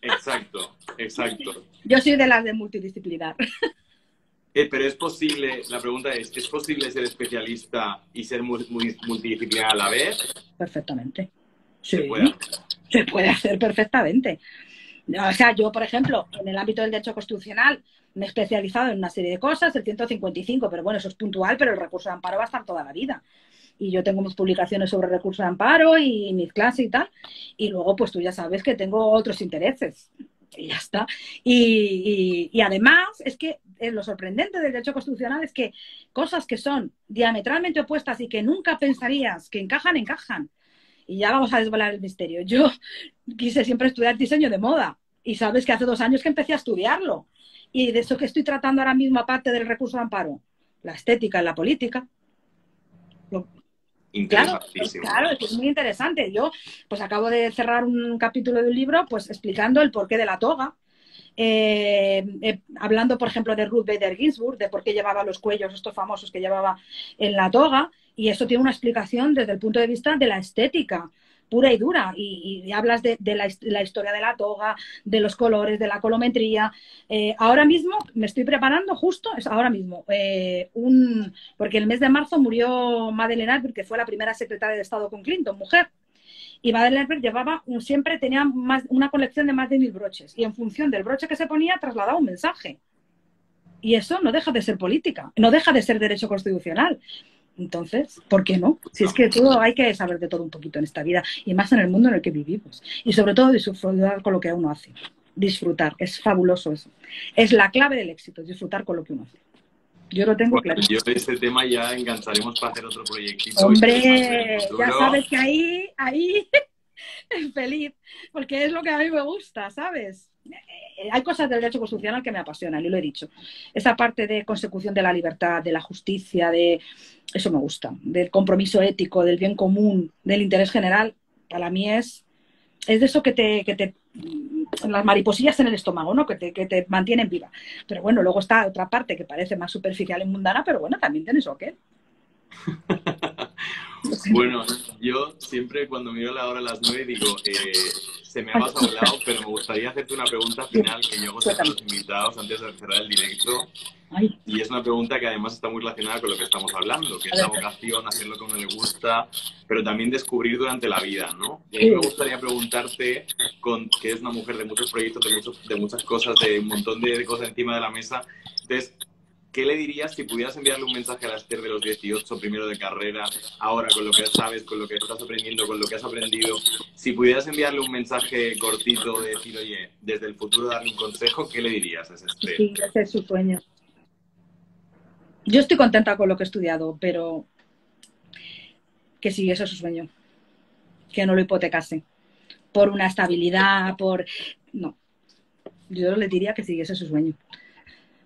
S1: Exacto, exacto.
S3: Yo soy de las de multidisciplinar.
S1: Pero es posible, la pregunta ¿es posible ser especialista y ser multidisciplinar a la vez?
S3: Perfectamente. Sí, se puede hacer perfectamente. O sea, yo, por ejemplo, en el ámbito del derecho constitucional me he especializado en una serie de cosas, el 155, pero bueno, eso es puntual, pero el recurso de amparo va a estar toda la vida. Y yo tengo mis publicaciones sobre recurso de amparo y mis clases y tal. Y luego, pues tú ya sabes que tengo otros intereses. Y ya está. Y además, es que lo sorprendente del derecho constitucional es que cosas que son diametralmente opuestas y que nunca pensarías que encajan, encajan. Y ya vamos a desvelar el misterio. Yo quise siempre estudiar diseño de moda y sabes que hace 2 años que empecé a estudiarlo. Y de eso que estoy tratando ahora mismo, aparte del recurso de amparo, la estética y la política. Claro, es muy interesante. Yo pues acabo de cerrar un capítulo de un libro pues explicando el porqué de la toga. Hablando, por ejemplo, de Ruth Bader Ginsburg, de por qué llevaba los cuellos estos famosos que llevaba en la toga, y eso tiene una explicación desde el punto de vista de la estética pura y dura, y hablas de la historia de la toga, de los colores, de la colometría. Ahora mismo me estoy preparando justo, ahora mismo, porque el mes de marzo murió Madeleine Albright, que fue la primera secretaria de Estado con Clinton, mujer. Y Madeleine Albright siempre tenía una colección de más de 1000 broches. Y en función del broche que se ponía, trasladaba un mensaje. Y eso no deja de ser política, no deja de ser derecho constitucional. Entonces, ¿por qué no? Si es que todo hay que saber de todo un poquito en esta vida, y más en el mundo en el que vivimos. Y sobre todo disfrutar con lo que uno hace. Disfrutar, es fabuloso eso. Es la clave del éxito, disfrutar con lo que uno hace. Yo lo tengo claro.
S1: Yo de este tema ya engancharemos para hacer otro proyectito.
S3: Hombre, ya sabes que ahí feliz, porque es lo que a mí me gusta, ¿sabes? Hay cosas del derecho constitucional que me apasionan, y lo he dicho. Esa parte de consecución de la libertad, de la justicia, eso me gusta, del compromiso ético, del bien común, del interés general, para mí es de eso que te las mariposillas en el estómago, ¿no? Que te mantienen viva. Pero bueno, luego está otra parte que parece más superficial y mundana, pero bueno, también tienes lo que.
S1: Bueno, yo siempre cuando miro la hora a las 9 digo, se me ha pasado un lado, pero me gustaría hacerte una pregunta final que yo hago a los invitados antes de cerrar el directo. Y es una pregunta que además está muy relacionada con lo que estamos hablando, que es la vocación, hacer lo que a uno le gusta, pero también descubrir durante la vida, ¿no? Y a mí me gustaría preguntarte, que es una mujer de muchos proyectos, de muchas cosas, de un montón de cosas encima de la mesa. Entonces, ¿qué le dirías si pudieras enviarle un mensaje a la Esther de los 18, primero de carrera, ahora con lo que sabes, con lo que estás aprendiendo, con lo que has aprendido? Si pudieras enviarle un mensaje cortito de decir, oye, desde el futuro darle un consejo, ¿qué le dirías a esa Esther?
S3: Sí, ese es su sueño. Yo estoy contenta con lo que he estudiado, pero que siguiese su sueño. Que no lo hipotecase. Por una estabilidad, No. Yo le diría que siguiese su sueño.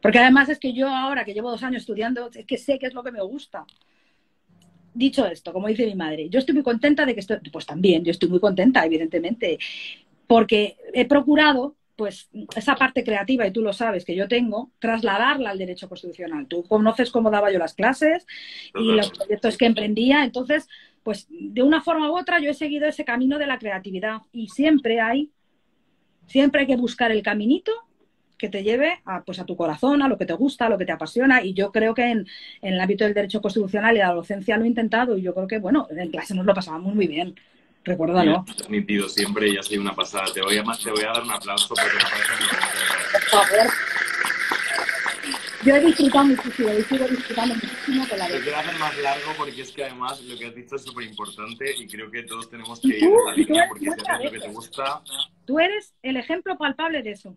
S3: Porque además es que yo ahora, que llevo 2 años estudiando, es que sé qué es lo que me gusta. Dicho esto, como dice mi madre, yo estoy muy contenta de que estoy... Pues también, yo estoy muy contenta, evidentemente, porque he procurado, pues, esa parte creativa, y tú lo sabes, que yo tengo, trasladarla al derecho constitucional. Tú conoces cómo daba yo las clases y los proyectos que emprendía, entonces, pues, de una forma u otra yo he seguido ese camino de la creatividad, y siempre hay Siempre hay que buscar el caminito que te lleve a, pues, a tu corazón, a lo que te gusta, a lo que te apasiona. Y yo creo que en el ámbito del derecho constitucional y de la docencia lo he intentado. Y yo creo que, bueno, en clase nos lo pasábamos muy bien. Recuérdalo.
S1: Transmitido siempre y ha sido una pasada. Te voy a dar un aplauso porque me parece muy bien.
S3: Por favor. Yo he disfrutado muchísimo y sigo disfrutando muchísimo con la
S1: Te
S3: vida.
S1: quiero hacer más largo porque es que además lo que has dicho es súper importante y creo que todos tenemos que ir en esa línea porque si haces lo que te gusta...
S3: Tú eres el ejemplo palpable de eso.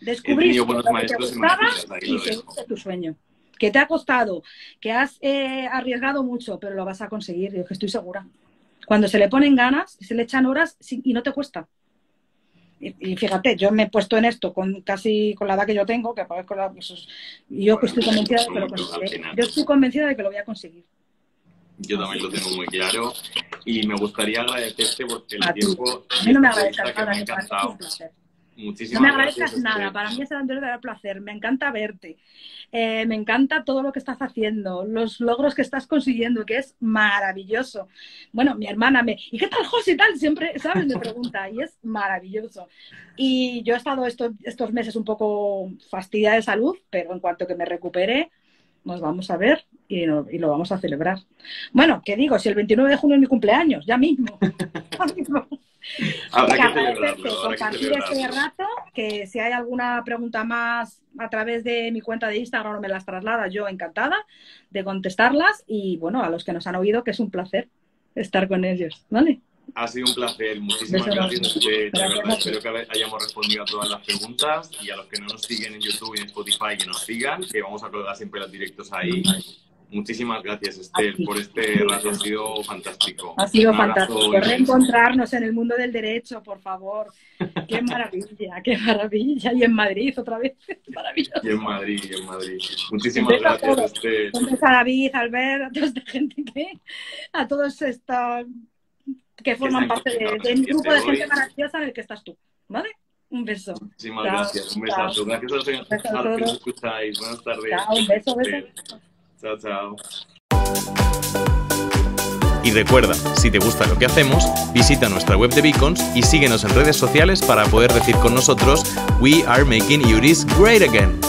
S1: He
S3: Descubriste
S1: tenido
S3: lo
S1: buenos
S3: que te
S1: maestros y
S3: gustaba
S1: maestras, ahí
S3: y
S1: lo dejo.
S3: seguiste tu sueño. Que te ha costado, que has arriesgado mucho, pero lo vas a conseguir, yo que estoy segura. Cuando se le ponen ganas, se le echan horas y no te cuesta. Y fíjate, yo me he puesto en esto casi con la edad que yo tengo, que parezco y yo estoy convencida de que lo conseguiré. Yo estoy convencida de que lo voy a conseguir.
S1: Yo también lo tengo muy claro y me gustaría agradecerte porque el
S3: A ti.
S1: tiempo
S3: A mí no me
S1: y esta
S3: agradezcas
S1: entrevista que
S3: nada,
S1: me ha
S3: me parece un
S1: encantado.
S3: placer.
S1: Muchísimas
S3: No me
S1: gracias.
S3: agradezcas nada, para mí es el verdadero placer, me encanta verte, me encanta todo lo que estás haciendo, los logros que estás consiguiendo, que es maravilloso. Bueno, mi hermana ¿y qué tal José y tal? Siempre, ¿sabes? Me pregunta y es maravilloso. Y yo he estado estos meses un poco fastidiada de salud, pero en cuanto que me recupere, nos vamos a ver y lo vamos a celebrar. Bueno, ¿qué digo? Si el 29 de junio es mi cumpleaños, ya mismo. Ya mismo.
S1: Habrá que
S3: Agradecerte
S1: celebrarlo.
S3: compartir este rato, que si hay alguna pregunta más a través de mi cuenta de Instagram o me las traslada, yo encantada de contestarlas y bueno, a los que nos han oído, que es un placer estar con ellos, ¿vale?
S1: Ha sido un placer, muchísimas gracias. De verdad, espero que hayamos respondido a todas las preguntas y a los que no nos siguen en YouTube y en Spotify, que nos sigan, que vamos a colgar siempre los directos ahí. Muchísimas gracias, Esther, por este rato, ha sido fantástico.
S3: Ha sido
S1: Un abrazo
S3: fantástico.
S1: inmenso.
S3: Reencontrarnos en el mundo del derecho, por favor. Qué maravilla, qué maravilla. Y en Madrid otra vez. Maravilloso.
S1: Y en Madrid, Muchísimas
S3: Un beso a
S1: gracias,
S3: todos.
S1: Esther.
S3: Un beso a David, a Albert, a toda esta gente a todos estos que forman parte de un grupo de gente maravillosa en el que estás tú, ¿vale? Un beso.
S1: Muchísimas
S3: Chao.
S1: gracias, un besazo.
S3: Chao.
S1: Gracias a los
S3: Beso a
S1: que nos
S3: todos.
S1: escucháis. Buenas tardes.
S3: Chao, un beso, beso.
S1: Chao, chao.
S4: Y recuerda, si te gusta lo que hacemos, visita nuestra web de Beacons y síguenos en redes sociales para poder decir con nosotros We are making URIs great again.